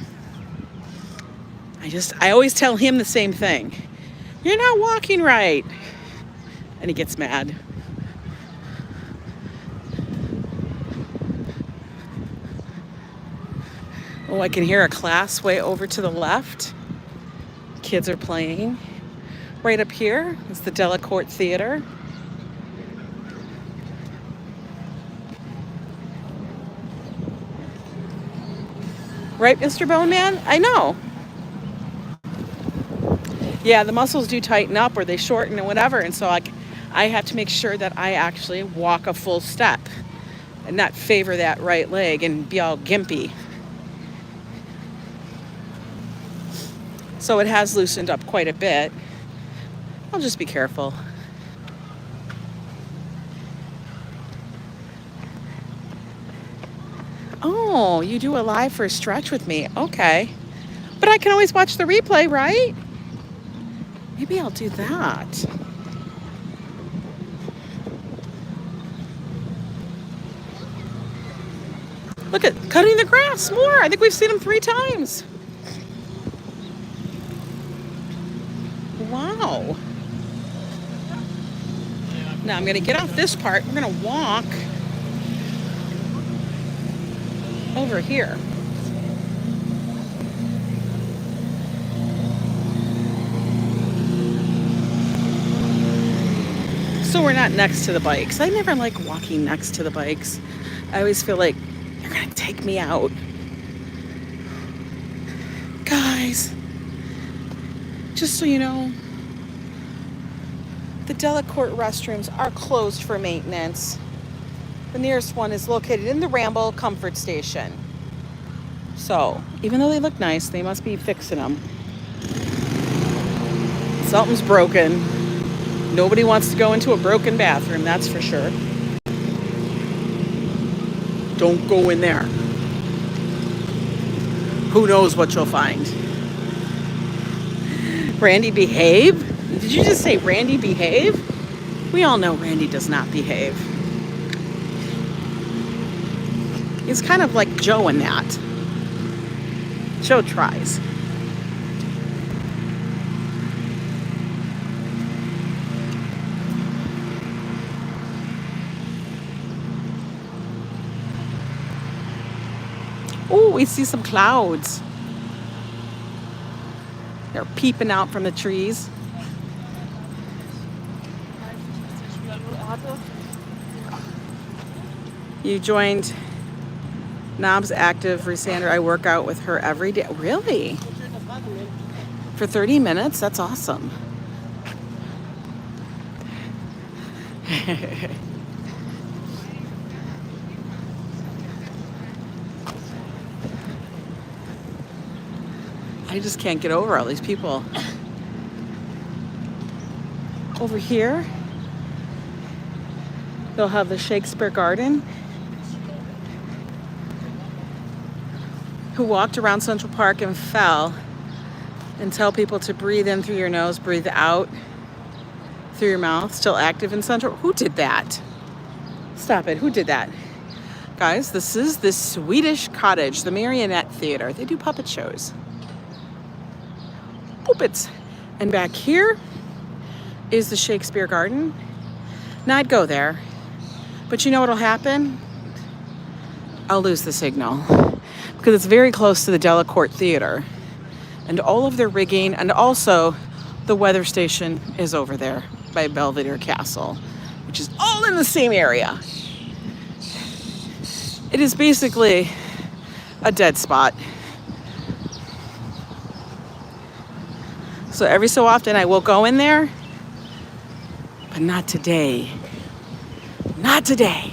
I always tell him the same thing. You're not walking right. And he gets mad. Oh, I can hear a class way over to the left. Kids are playing. Right up here is the Delacorte Theater. Right, Mr. Boneman? I know. Yeah, the muscles do tighten up or they shorten and whatever. And so I have to make sure that I actually walk a full step and not favor that right leg and be all gimpy. So it has loosened up quite a bit. I'll just be careful. Oh, you do a live for a stretch with me. Okay. But I can always watch the replay, right? Maybe I'll do that. Look at cutting the grass more. I think we've seen him 3 times. Wow. Now I'm going to get off this part. We're going to walk over here. So we're not next to the bikes. I never like walking next to the bikes. I always feel like they're going to take me out. Guys, just so you know, the Delacorte restrooms are closed for maintenance. The nearest one is located in the Ramble Comfort Station. So, even though they look nice, they must be fixing them. Something's broken. Nobody wants to go into a broken bathroom, that's for sure. Don't go in there. Who knows what you'll find? Randy, behave? Did you just say Randy, behave? We all know Randy does not behave. He's kind of like Joe in that. Joe tries. Oh, we see some clouds. They're peeping out from the trees. You joined Knobs Active Resandra. I work out with her every day. Really? For 30 minutes? That's awesome. I just can't get over all these people. Over here, they'll have the Shakespeare Garden. Who walked around Central Park and fell, and tell people to breathe in through your nose, breathe out through your mouth. Still active in Central. Who did that? Stop it. Who did that? Guys, this is the Swedish Cottage, the Marionette Theater. They do puppet shows. Puppets. And back here is the Shakespeare Garden. Now I'd go there, but you know what'll happen? I'll lose the signal because it's very close to the Delacorte Theater and all of their rigging, and also the weather station is over there by Belvedere Castle, which is all in the same area. It is basically a dead spot. So every so often I will go in there, but not today. Not today.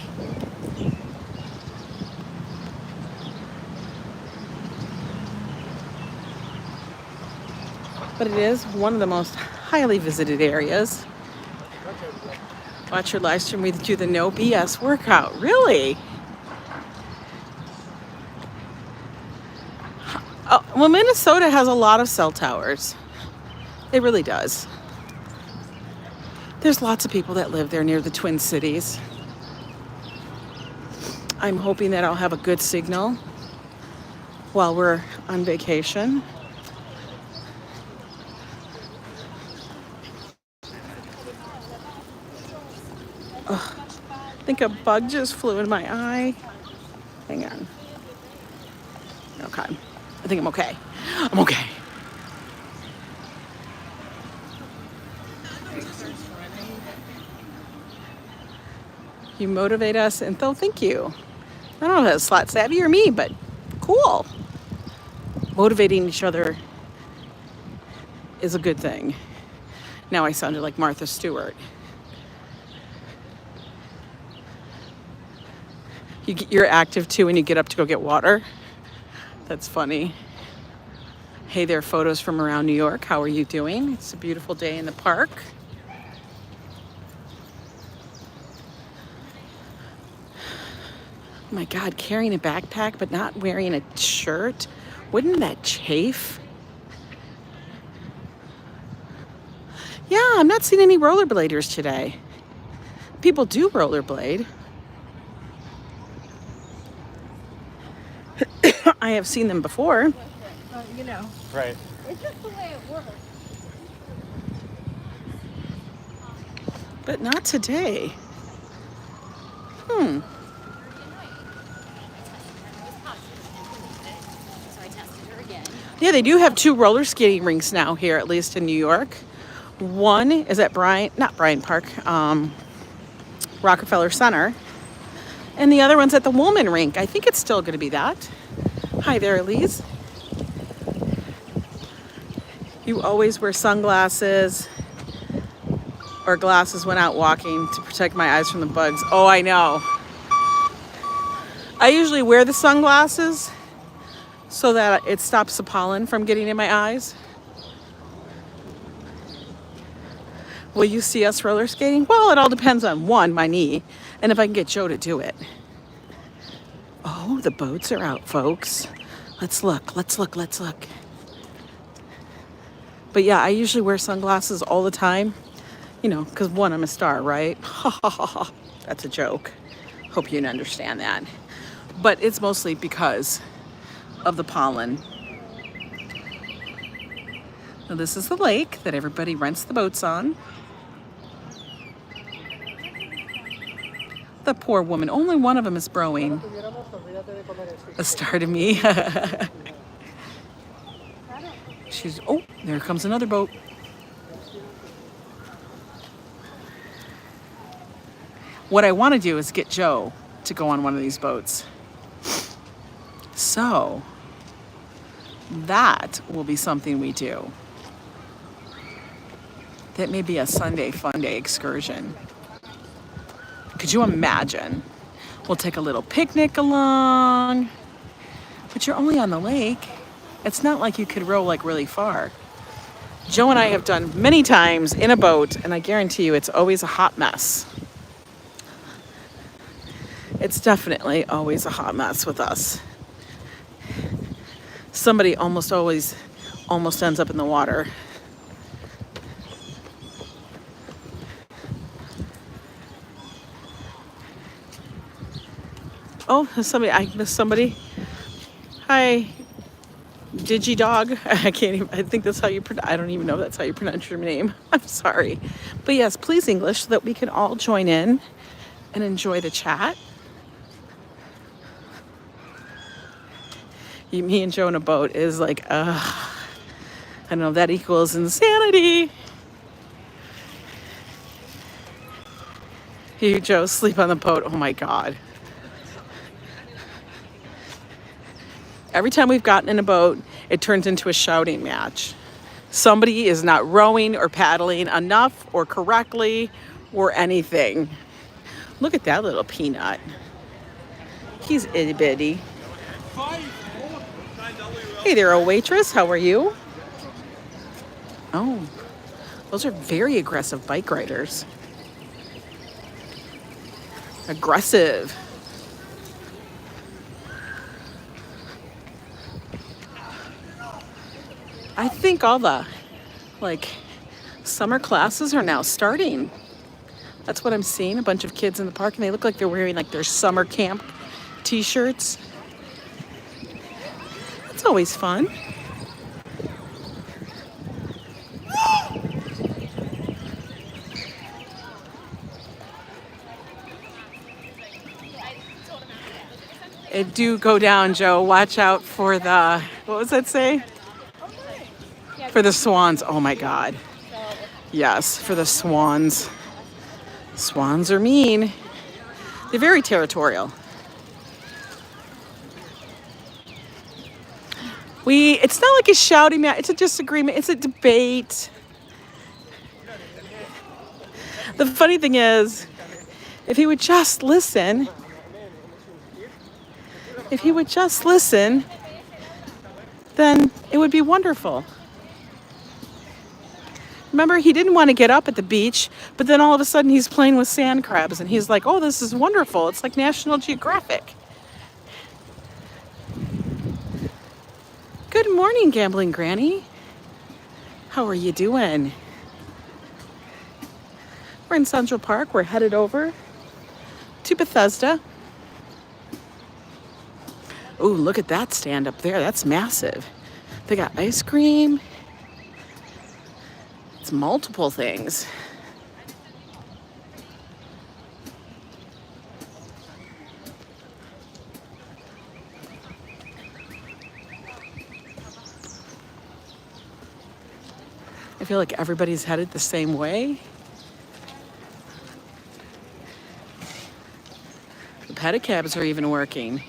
But it is one of the most highly visited areas. Watch your live stream. We do the no BS workout. Really? Oh, well, Minnesota has a lot of cell towers. It really does. There's lots of people that live there near the Twin Cities. I'm hoping that I'll have a good signal while we're on vacation. Ugh, I think a bug just flew in my eye. Hang on. Okay. I think I'm okay. I'm okay. You motivate us, and thank you. I don't know if that's slot savvy or me, but cool. Motivating each other is a good thing. Now I sounded like Martha Stewart. You're active too when you get up to go get water. That's funny. Hey there, photos from around New York. How are you doing? It's a beautiful day in the park. Oh my God, carrying a backpack but not wearing a shirt. Wouldn't that chafe? Yeah, I'm not seeing any rollerbladers today. People do rollerblade. I have seen them before. You know. Right. It's just the way it works. But not today. Yeah, they do have 2 roller skating rinks now here, at least in New York. One is at not Bryant Park, Rockefeller Center. And the other one's at the Woolman rink. I think it's still going to be that. Hi there, Elise. You always wear sunglasses or glasses when out walking to protect my eyes from the bugs. Oh, I know. I usually wear the sunglasses so that it stops the pollen from getting in my eyes. Will you see us roller skating? Well, it all depends on one, my knee, and if I can get Joe to do it. Oh, the boats are out, folks. Let's look. But yeah, I usually wear sunglasses all the time, you know, because one, I'm a star, right? Ha ha ha ha. That's a joke. Hope you can understand that. But it's mostly because of the pollen. Now, this is the lake that everybody rents the boats on. The poor woman, only one of them is broing. A star to me. Oh, there comes another boat. What I want to do is get Joe to go on one of these boats. So that will be something we do. That may be a Sunday fun day excursion. Could you imagine? We'll take a little picnic along, but you're only on the lake. It's not like you could row like really far. Joe and I have done many times in a boat, and I guarantee you it's always a hot mess. It's definitely always a hot mess with us. Somebody almost always ends up in the water. Oh, I missed somebody. Hi, Digidog. I can't even, I think that's how you pronounce, I don't even know if that's how you pronounce your name. I'm sorry. But yes, please English so that we can all join in and enjoy the chat. Me and Joe in a boat is like, I don't know, that equals insanity. You, Joe, sleep on the boat. Oh my God. Every time we've gotten in a boat, it turns into a shouting match. Somebody is not rowing or paddling enough or correctly or anything. Look at that little peanut. He's itty bitty. Hey there, old waitress. How are you? Oh, those are very aggressive bike riders. Aggressive. I think all the, summer classes are now starting. That's what I'm seeing. A bunch of kids in the park, and they look like they're wearing, their summer camp t-shirts. It's always fun. It do go down, Joe. Watch out for the, what was that say? For the swans. Oh my God. Yes, for the swans. Swans are mean. They're very territorial. It's not like a shouting match, it's a disagreement, it's a debate. The funny thing is, if he would just listen, then it would be wonderful. Remember, he didn't want to get up at the beach, but then all of a sudden he's playing with sand crabs and he's like, oh, this is wonderful. It's like National Geographic. Good morning, Gambling Granny. How are you doing? We're in Central Park. We're headed over to Bethesda. Oh, look at that stand up there. That's massive. They got ice cream. It's multiple things. I feel like everybody's headed the same way. The pedicabs are even working.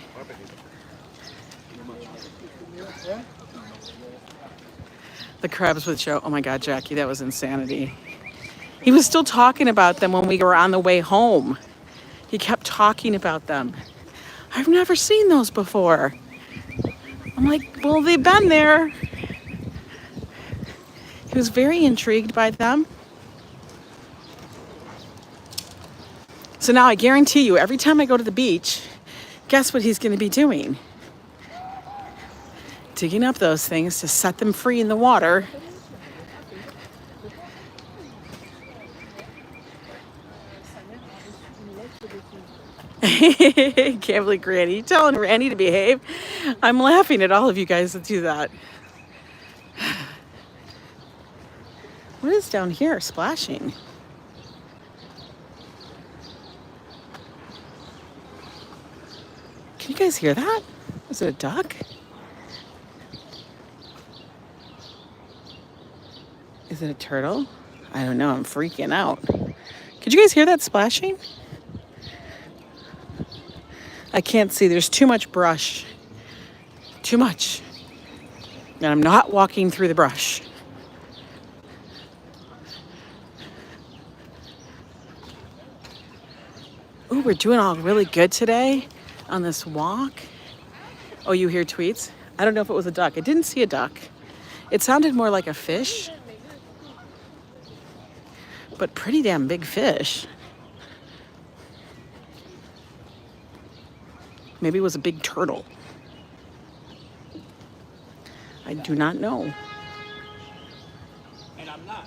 The crabs with Joe. Oh my God, Jackie, that was insanity. He was still talking about them when we were on the way home. He kept talking about them. I've never seen those before. I'm like, well, they've been there. He was very intrigued by them. So now I guarantee you, every time I go to the beach, guess what he's going to be doing? Digging up those things to set them free in the water. Can't believe Granny. You telling Randy to behave? I'm laughing at all of you guys that do that. What is down here splashing? Can you guys hear that? Is it a duck? Is it a turtle? I don't know. I'm freaking out. Could you guys hear that splashing? I can't see. There's too much brush. Too much. And I'm not walking through the brush. Ooh, we're doing all really good today on this walk. Oh, you hear tweets? I don't know if it was a duck. I didn't see a duck. It sounded more like a fish. but pretty damn big fish. Maybe it was a big turtle. I do not know. And I'm not.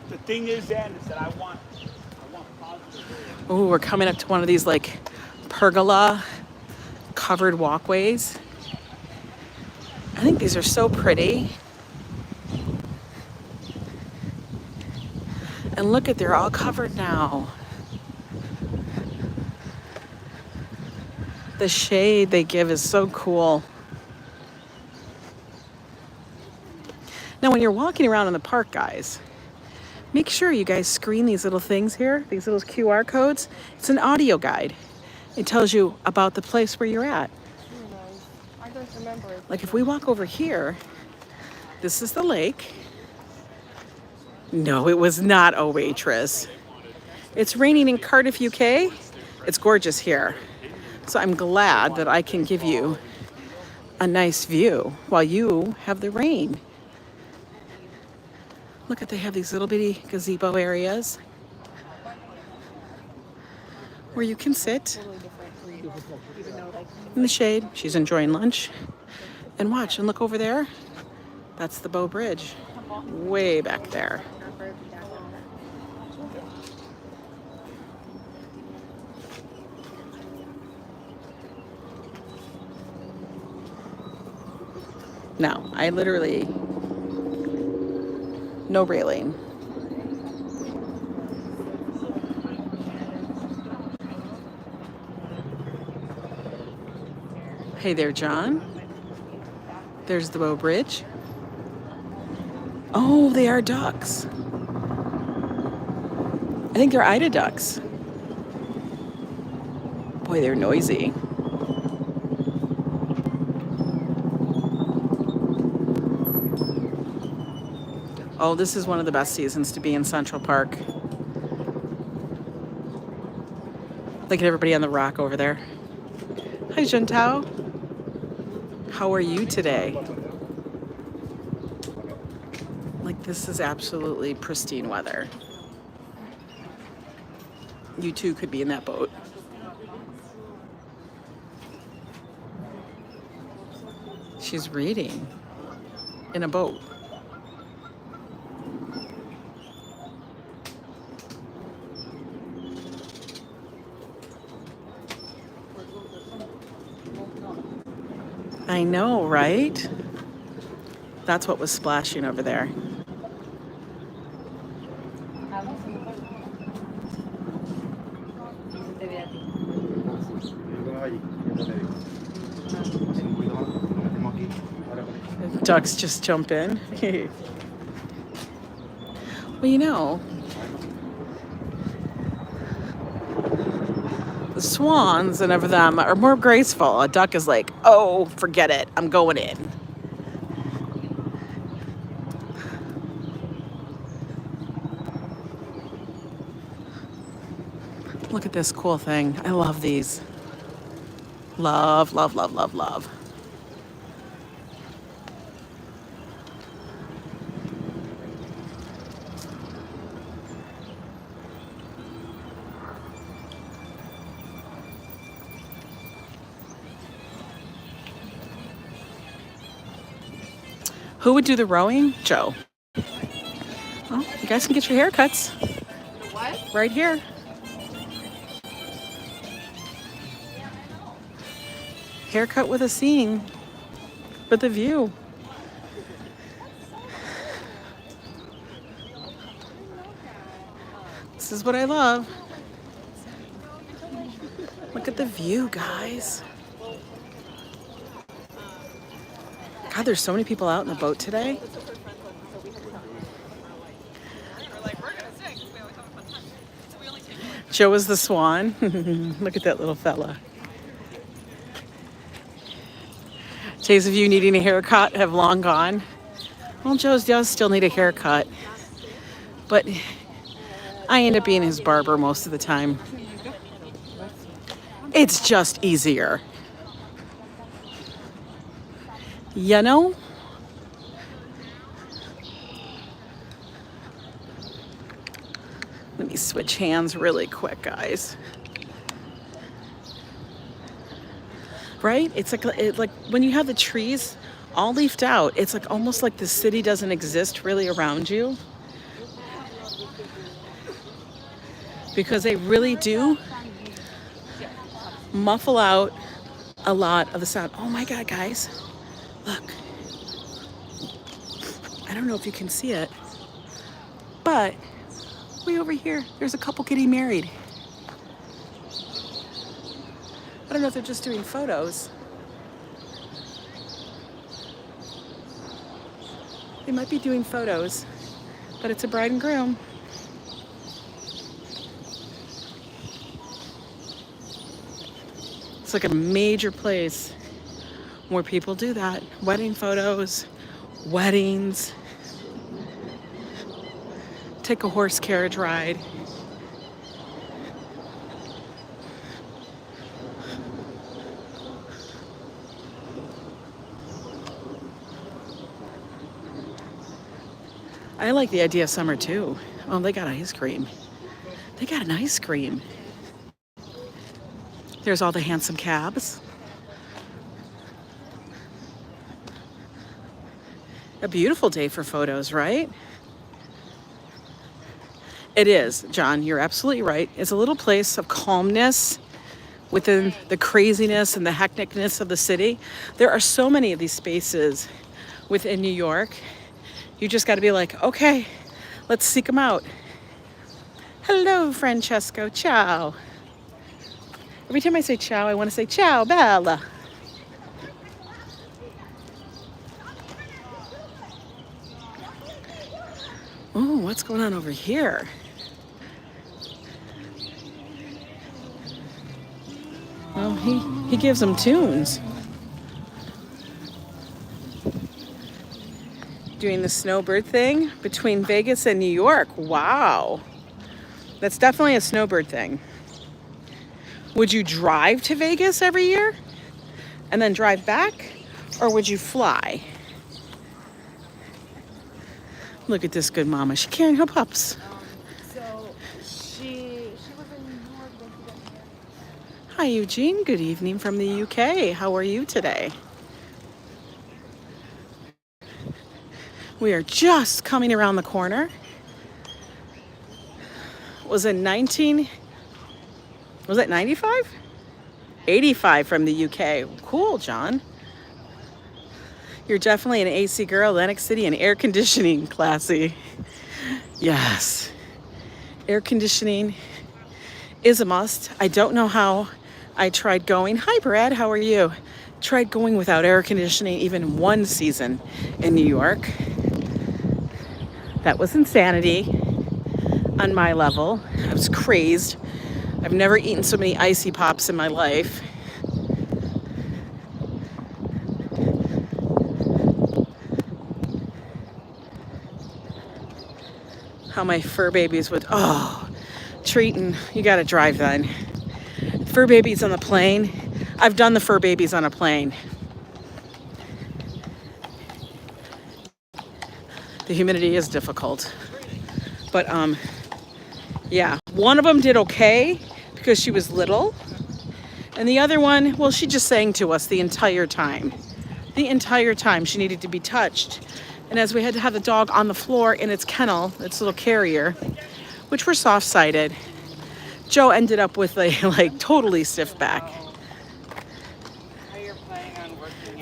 The thing is then is that I want positive. Oh, we're coming up to one of these like pergola covered walkways. I think these are so pretty. And look at, they're all covered now. The shade they give is so cool. Now, when you're walking around in the park, guys, make sure you guys screen these little things here, these little QR codes. It's an audio guide. It tells you about the place where you're at. I don't remember it. Like if we walk over here, this is the lake. No, it was not a waitress. It's raining in Cardiff, UK. It's gorgeous here. So I'm glad that I can give you a nice view while you have the rain. Look at, they have these little bitty gazebo areas where you can sit in the shade. She's enjoying lunch. And watch and look over there. That's the Bow Bridge, way back there. No, I literally, no railing. Hey there, John. There's the Bow Bridge. Oh, they are ducks. I think they're Ida ducks. Boy, they're noisy. Oh, this is one of the best seasons to be in Central Park. Look at everybody on the rock over there. Hi, Juntao. How are you today? Like, this is absolutely pristine weather. You too could be in that boat. She's reading in a boat. I know, right? That's what was splashing over there. Ducks just jump in. Well, you know, the swans and of them are more graceful. A duck is like, oh, forget it, I'm going in. Look at this cool thing. I love these. Love, love, love, love, love. Who would do the rowing? Joe. Oh, you guys can get your haircuts. What? Right here. Haircut with a scene, with a view. This is what I love. Look at the view, guys. God, there's so many people out in the boat today. Joe is the swan. Look at that little fella. Days of you needing a haircut have long gone. Well, Joe does still need a haircut, but I end up being his barber most of the time. It's just easier. You know? Let me switch hands really quick, guys. Right? It's like when you have the trees all leafed out, it's like almost like the city doesn't exist really around you. Because they really do muffle out a lot of the sound. Oh my God, guys, look. I don't know if you can see it, but way over here, there's a couple getting married. I don't know if they're just doing photos. They might be doing photos, but it's a bride and groom. It's like a major place where people do that. Wedding photos, weddings, take a horse carriage ride. I like the idea of summer too. Oh, they got ice cream. They got an ice cream. There's all the handsome cabs. A beautiful day for photos, right? It is, John, you're absolutely right. It's a little place of calmness within the craziness and the hecticness of the city. There are so many of these spaces within New York. You just got to be like, okay, let's seek them out. Hello, Francesco. Ciao. Every time I say ciao, I want to say ciao, Bella. Oh, what's going on over here? Oh, he gives them tunes. Doing the snowbird thing between Vegas and New York. Wow. That's definitely a snowbird thing. Would you drive to Vegas every year and then drive back? Or would you fly? Look at this good mama. She's carrying her pups. So she was in New York when she got married. Hi, Eugene. Good evening from the UK. How are you today? We are just coming around the corner. Was it 95? 85 from the UK. Cool, John. You're definitely an AC girl, Atlantic City, and air conditioning, classy. Yes. Air conditioning is a must. I don't know how I tried going. Hi, Brad. How are you? Tried going without air conditioning even one season in New York. That was insanity on my level. I was crazed. I've never eaten so many icy pops in my life. How my fur babies would, treating, you gotta drive then. Fur babies on the plane. I've done the fur babies on a plane. The humidity is difficult. But yeah, one of them did okay because she was little. And the other one, well, she just sang to us the entire time. The entire time she needed to be touched. And as we had to have the dog on the floor in its kennel, its little carrier, which were soft-sided, Joe ended up with a totally stiff back.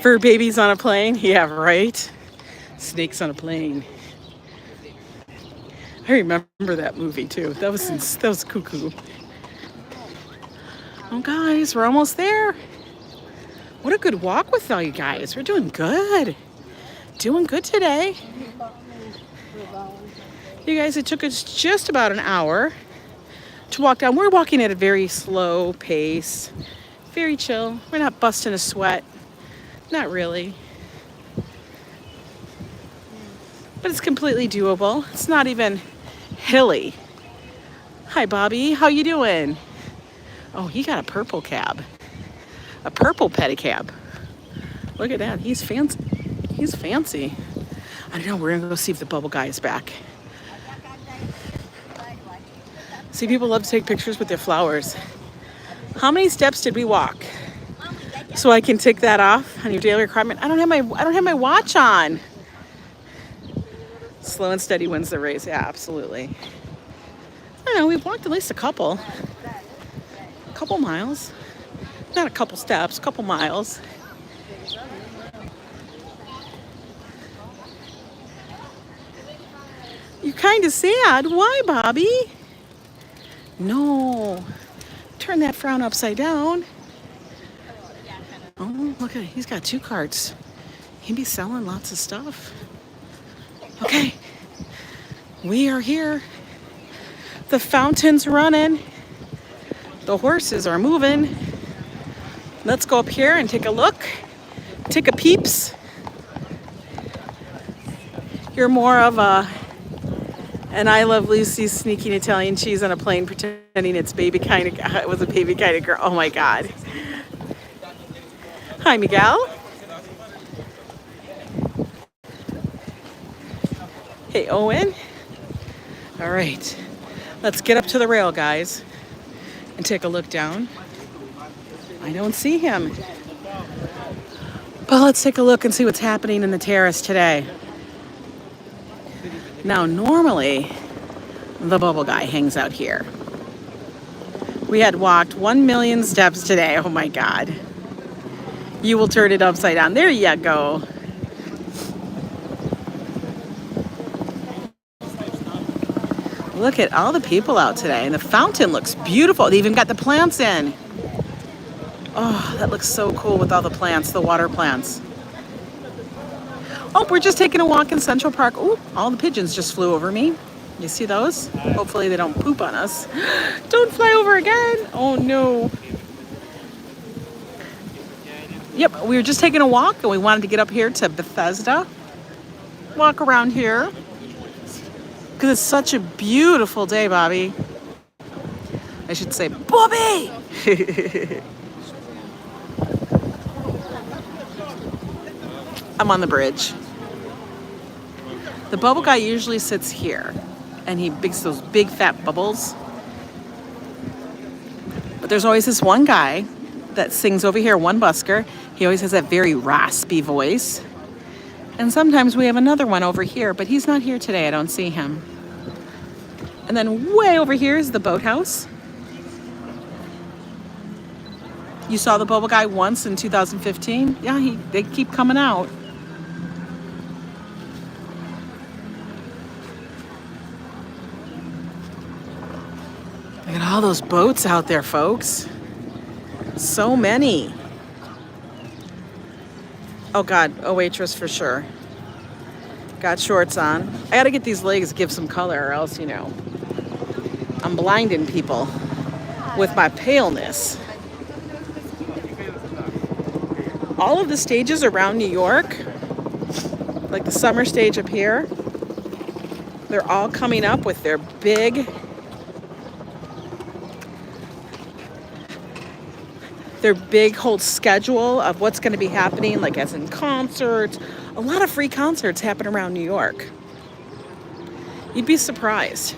Fur babies on a plane? Yeah, right. Snakes on a plane. I remember that movie too. That was cuckoo. Oh, guys, we're almost there. What a good walk with all you guys. We're doing good. Doing good today. You guys, it took us just about an hour to walk down. We're walking at a very slow pace. Very chill. We're not busting a sweat. Not really. But it's completely doable. It's not even hilly. Hi, Bobby. How you doing? Oh, he got a purple cab. A purple pedicab. Look at that. He's fancy. He's fancy. I don't know. We're going to go see if the bubble guy is back. See, people love to take pictures with their flowers. How many steps did we walk? So I can tick that off on your daily requirement. I don't have my watch on. Slow and steady wins the race. Yeah, absolutely. I don't know, we've walked at least a couple miles. Not a couple steps, a couple miles. You're kind of sad. Why, Bobby? No. Turn that frown upside down. Oh, look at it. He's got 2 carts. He'd be selling lots of stuff. Okay. We are here. The fountain's running. The horses are moving. Let's go up here and take a look. Take a peeps. You're more of an I Love Lucy sneaking Italian cheese on a plane pretending it's it was a baby kind of girl. Oh my God. Hi, Miguel. Hey, Owen. All right. Let's get up to the rail, guys, and take a look down. I don't see him. But let's take a look and see what's happening in the terrace today. Now, normally, the bubble guy hangs out here. We had walked 1 million steps today. Oh my God. You will turn it upside down. There you go. Look at all the people out today. And the fountain looks beautiful. They even got the plants in. Oh, that looks so cool with all the plants, the water plants. Oh, we're just taking a walk in Central Park. Oh, all the pigeons just flew over me. You see those? Hopefully they don't poop on us. Don't fly over again. Oh no. Yep, we were just taking a walk and we wanted to get up here to Bethesda. Walk around here. Because it's such a beautiful day, Bobby. I should say, Bobby! I'm on the bridge. The bubble guy usually sits here and he makes those big fat bubbles. But there's always this one guy that sings over here, one busker. He always has that very raspy voice. And sometimes we have another one over here, but he's not here today. I don't see him. And then way over here is the Boathouse. You saw the bubble guy once in 2015? Yeah, they keep coming out. Look at all those boats out there, folks. So many. Oh God, a waitress for sure. Got shorts on. I gotta get these legs, give some color, or else, you know, I'm blinding people with my paleness. All of the stages around New York, like the summer stage up here, they're all coming up with their big whole schedule of what's going to be happening, like as in concerts. A lot of free concerts happen around New York. You'd be surprised.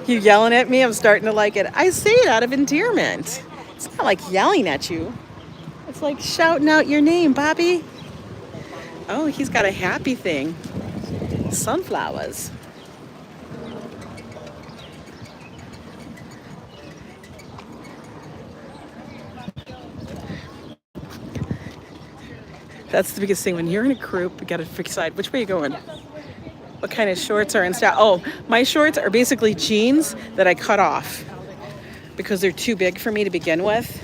You yelling at me? I'm starting to like it. I say it out of endearment. It's not like yelling at you. It's like shouting out your name, Bobby. Oh, he's got a happy thing. Sunflowers. That's the biggest thing. When you're in a group, you gotta decide which way you're going. What kind of shorts are in style? Oh, my shorts are basically jeans that I cut off because they're too big for me to begin with.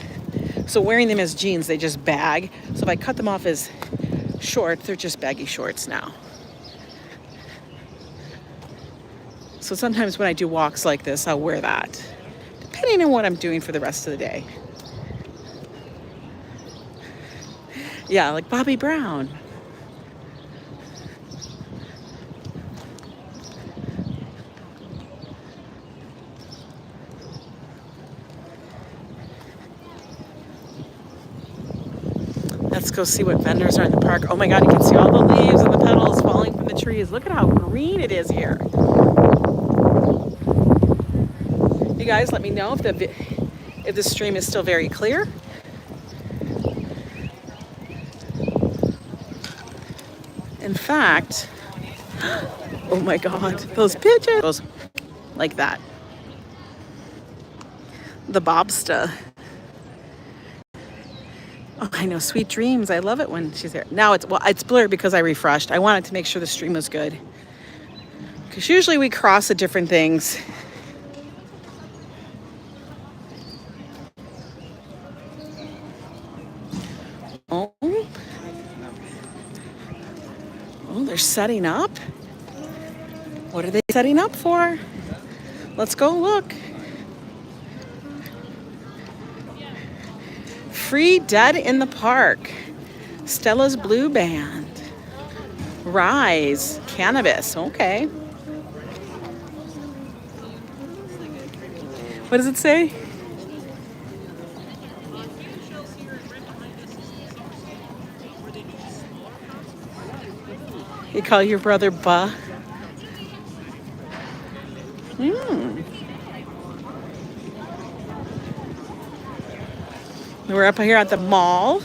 So wearing them as jeans, they just bag. So if I cut them off as shorts, they're just baggy shorts now. So sometimes when I do walks like this, I'll wear that, depending on what I'm doing for the rest of the day. Yeah, like Bobby Brown. Let's go see what vendors are in the park. Oh my God, you can see all the leaves and the petals falling from the trees. Look at how green it is here. you guys let me know if the stream is still very clear. In fact, oh my God, those pigeons, like that. The Bobsta. Oh, I know, sweet dreams. I love it when she's there. Now it's blurred because I refreshed. I wanted to make sure the stream was good. Because usually we cross at different things. Oh, they're setting up. What are they setting up for? Let's go look. Free Dead in the Park. Stella's Blue Band. Rise. Cannabis. Okay. What does it say? You call your brother Ba? We're up here at the mall.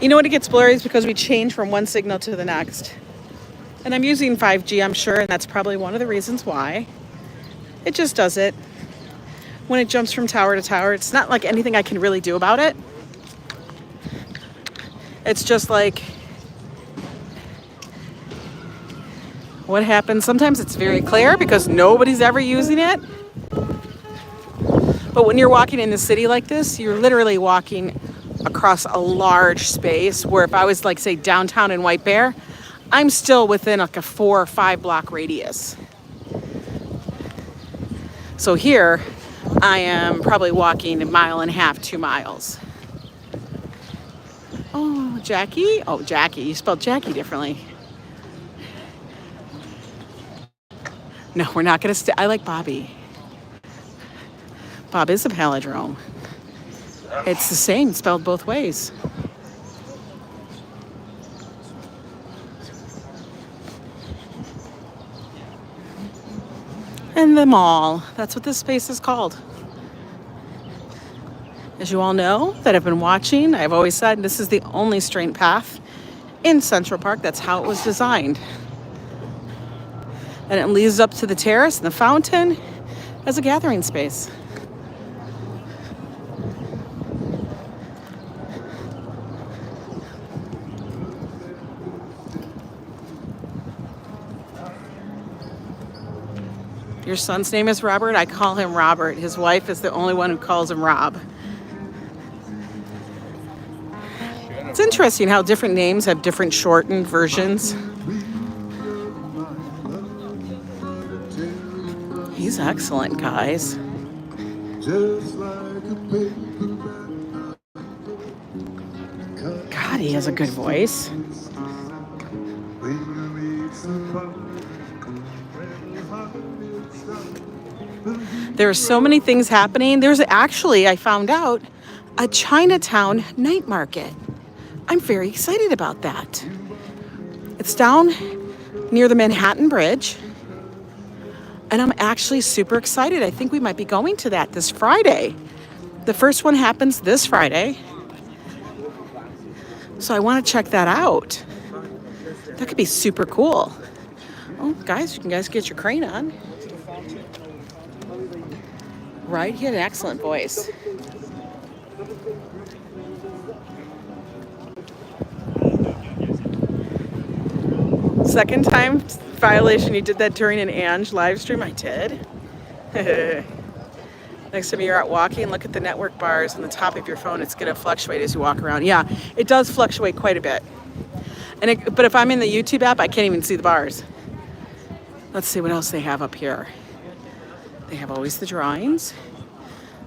You know what, it gets blurry is because we change from one signal to the next. And I'm using 5G, I'm sure, and that's probably one of the reasons why. It just does it. When it jumps from tower to tower, it's not like anything I can really do about it. It's just like what happens. Sometimes it's very clear because nobody's ever using it. But when you're walking in the city like this, you're literally walking across a large space where if I was like, say, downtown in White Bear, I'm still within like a 4 or 5 block radius. So here, I am probably walking 1.5 miles, 2 miles. Oh, Jackie? Oh, Jackie. You spelled Jackie differently. No, we're not going to I like Bobby. Bob is a palindrome. It's the same, spelled both ways. And the mall. That's what this space is called. As you all know that have been watching, I've always said this is the only straight path in Central Park. That's how it was designed. And it leads up to the terrace and the fountain as a gathering space. Your son's name is Robert? I call him Robert. His wife is the only one who calls him Rob. It's interesting how different names have different shortened versions. He's excellent, guys. God, he has a good voice. There are so many things happening. There's actually, I found out, a Chinatown night market. I'm very excited about that. It's down near the Manhattan Bridge. And I'm actually super excited. I think we might be going to that this Friday. The first one happens this Friday. So I want to check that out. That could be super cool. Oh, guys, you can get your crane on. Right? He had an excellent voice. Second time violation, you did that during an Ange live stream? I did. Next time you're out walking, look at the network bars on the top of your phone. It's going to fluctuate as you walk around. Yeah, it does fluctuate quite a bit. But if I'm in the YouTube app, I can't even see the bars. Let's see what else they have up here. They have always the drawings.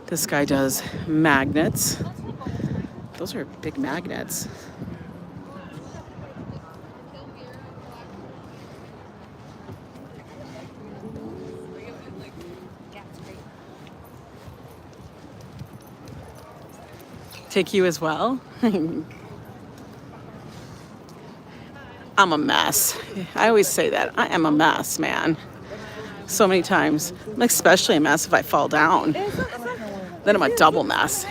This guy does magnets. Those are big magnets. Take you as well? I'm a mess. I always say that. I am a mess, man. so many times. I'm especially a mess if I fall down. Then I'm a double mess.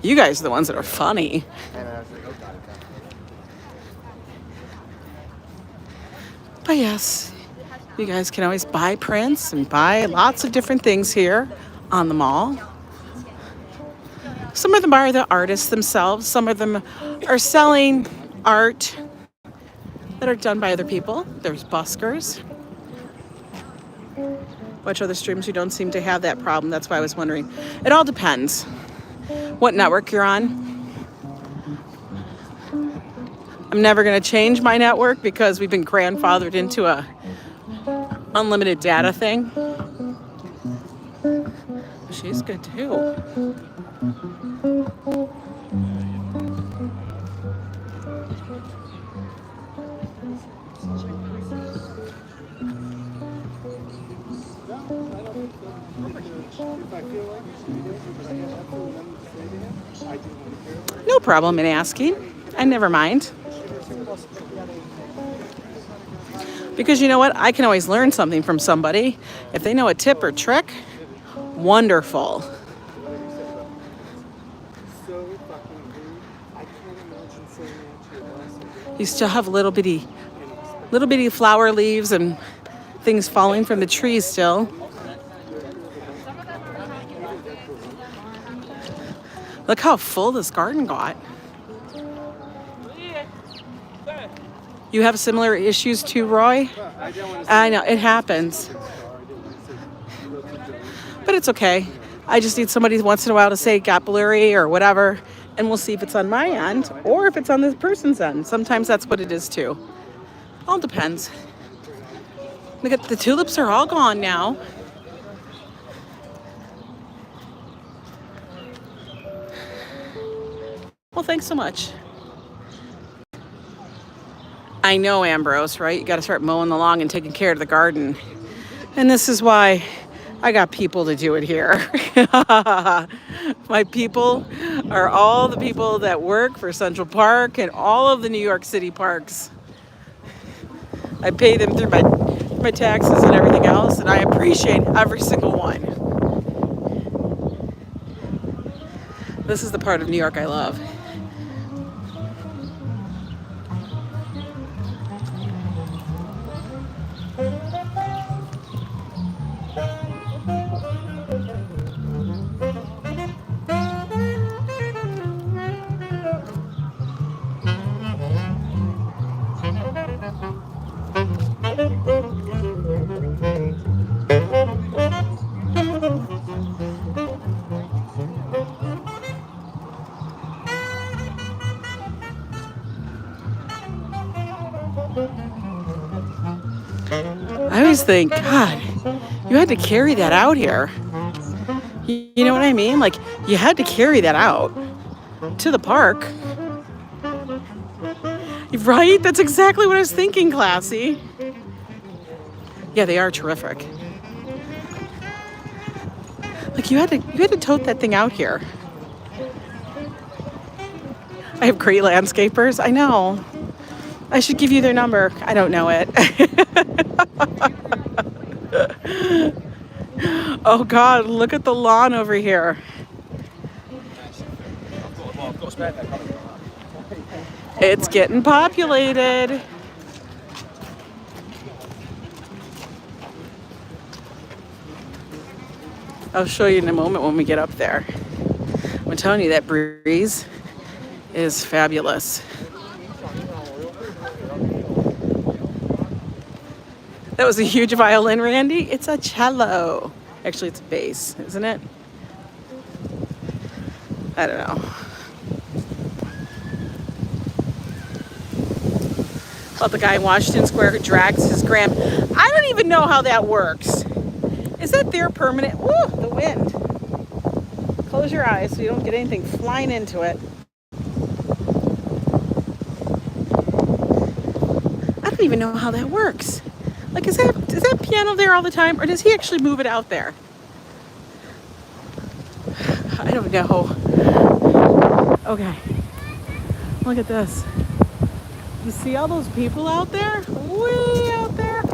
You guys are the ones that are funny. But yes, you guys can always buy prints and buy lots of different things here on the mall. Some of them are the artists themselves. Some of them are selling art that are done by other people. There's buskers. Watch other streams who don't seem to have that problem. That's why I was wondering. It all depends what network you're on. I'm never going to change my network because we've been grandfathered into a unlimited data thing. She's good too. No problem in asking. I never mind. Because you know what? I can always learn something from somebody. If they know a tip or trick, wonderful. You still have little bitty flower leaves and things falling from the trees still. Look how full this garden got. You have similar issues too, Roy? I know, it happens. But it's okay. I just need somebody once in a while to say it got blurry or whatever, and we'll see if it's on my end or if it's on this person's end. Sometimes that's what it is too. All depends. Look at the tulips are all gone now. Well, thanks so much. I know, Ambrose, right? You got to start mowing the lawn and taking care of the garden. And this is why I got people to do it here. My people are all the people that work for Central Park and all of the New York City parks. I pay them through my taxes and everything else, and I appreciate every single one. This is the part of New York I love. I always think, God, you had to carry that out here. You know what I mean? Like, you had to carry that out to the park. Right? That's exactly what I was thinking, Classy. Yeah, they are terrific. Like, you had to tote that thing out here. I have great landscapers. I know. I should give you their number. I don't know it. Oh God, look at the lawn over here. It's getting populated. I'll show you in a moment when we get up there. I'm telling you, that breeze is fabulous. That was a huge violin, Randy. It's a cello. Actually, it's a bass, isn't it? I don't know. About the guy in Washington Square who drags his gram. I don't even know how that works. Is that there permanent? Woo, the wind. Close your eyes so you don't get anything flying into it. I don't even know how that works. Like, is that piano there all the time, or does he actually move it out there? I don't know. Okay. Look at this. You see all those people out there? Way out there?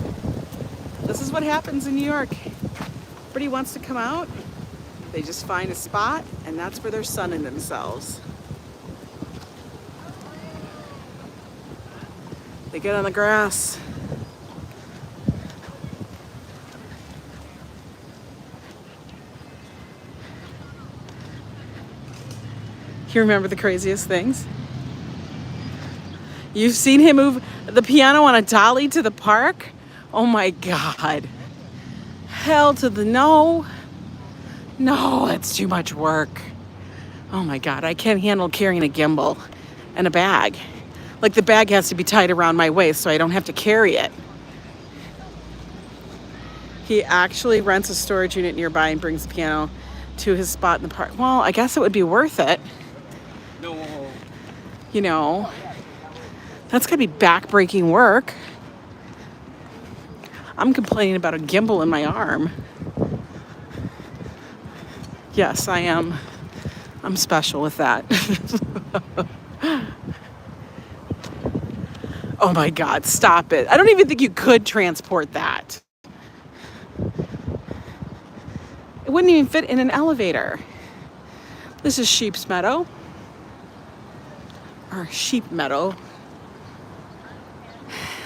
This is what happens in New York. Everybody wants to come out. They just find a spot, and that's where they're sunning themselves. They get on the grass. You remember the craziest things? You've seen him move the piano on a dolly to the park? Oh my God. Hell to the no. No, that's too much work. Oh my God, I can't handle carrying a gimbal and a bag. Like the bag has to be tied around my waist so I don't have to carry it. He actually rents a storage unit nearby and brings the piano to his spot in the park. Well, I guess it would be worth it. No. You know, that's gonna be back-breaking work. I'm complaining about a gimbal in my arm. Yes, I am. I'm special with that. Oh my God, stop it. I don't even think you could transport that. It wouldn't even fit in an elevator. This is Sheep's Meadow. Or Sheep Meadow.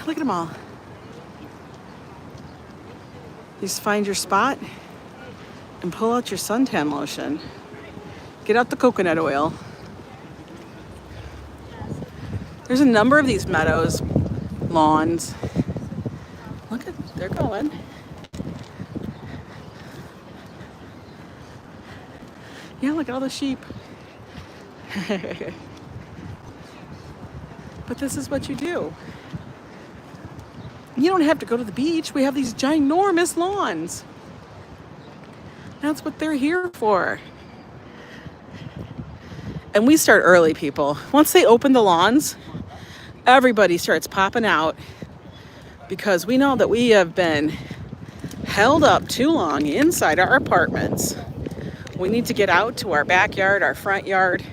Look at them all. You just find your spot and pull out your suntan lotion. Get out the coconut oil. There's a number of these meadows, lawns. Look at, they're going. Yeah, look at all the sheep. But this is what you do. You don't have to go to the beach. We have these ginormous lawns. That's what they're here for. And we start early, people. Once they open the lawns, everybody starts popping out because we know that we have been held up too long inside our apartments. We need to get out to our backyard, our front yard.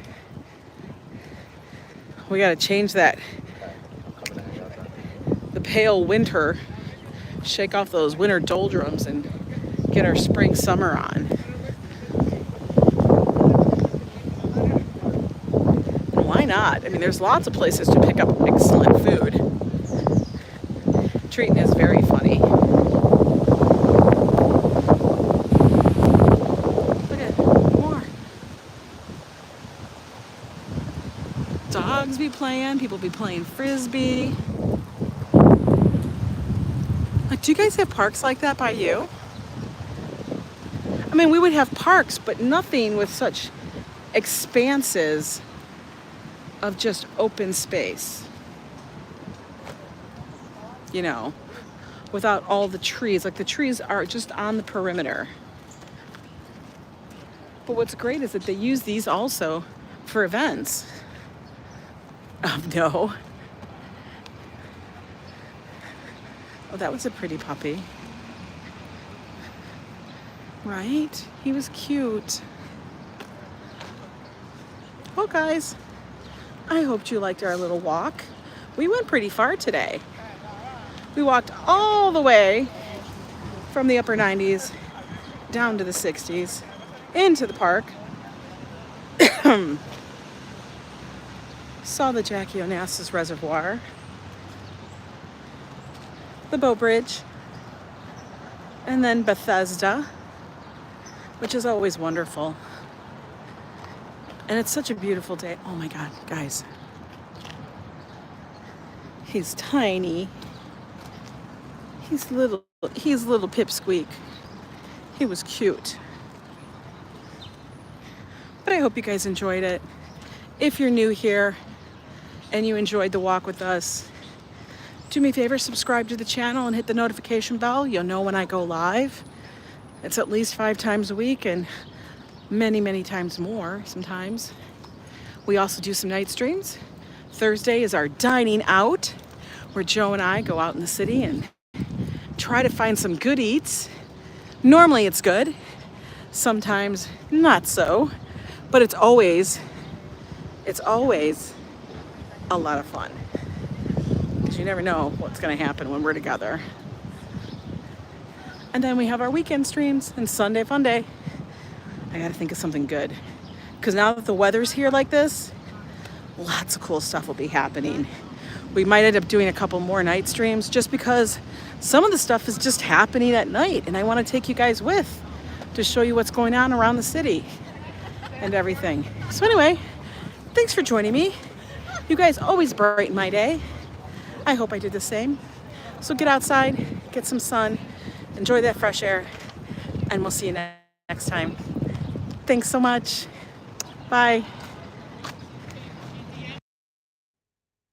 We got to change that. The pale winter, shake off those winter doldrums and get our spring summer on. And why not? I mean, there's lots of places to pick up excellent food. Treating is very funny. Look at more. Dogs be playing, people be playing frisbee. Like, do you guys have parks like that by you? I mean, we would have parks, but nothing with such expanses of just open space. You know, without all the trees. Like, the trees are just on the perimeter. But what's great is that they use these also for events. No. Oh, that was a pretty puppy. Right? He was cute. Well, guys, I hoped you liked our little walk. We went pretty far today. We walked all the way from the upper 90s down to the 60s into the park. Saw the Jackie Onassis Reservoir, the boat bridge, and then Bethesda, which is always wonderful. And it's such a beautiful day. Oh my God, guys. He's tiny. He's little pipsqueak. He was cute. But I hope you guys enjoyed it. If you're new here and you enjoyed the walk with us, do me a favor, subscribe to the channel and hit the notification bell. You'll know when I go live. It's at least 5 times a week and many, many times more sometimes. We also do some night streams. Thursday is our dining out, where Joe and I go out in the city and try to find some good eats. Normally it's good, sometimes not so, but it's always a lot of fun. Because you never know what's going to happen when we're together. And then we have our weekend streams and Sunday fun day. I gotta think of something good. Because now that the weather's here like this, lots of cool stuff will be happening. We might end up doing a couple more night streams just because some of the stuff is just happening at night and I want to take you guys with to show you what's going on around the city and everything. So anyway, thanks for joining me. You guys always brighten my day. I hope I did the same. So get outside, get some sun, enjoy that fresh air, and we'll see you next time. Thanks so much. Bye.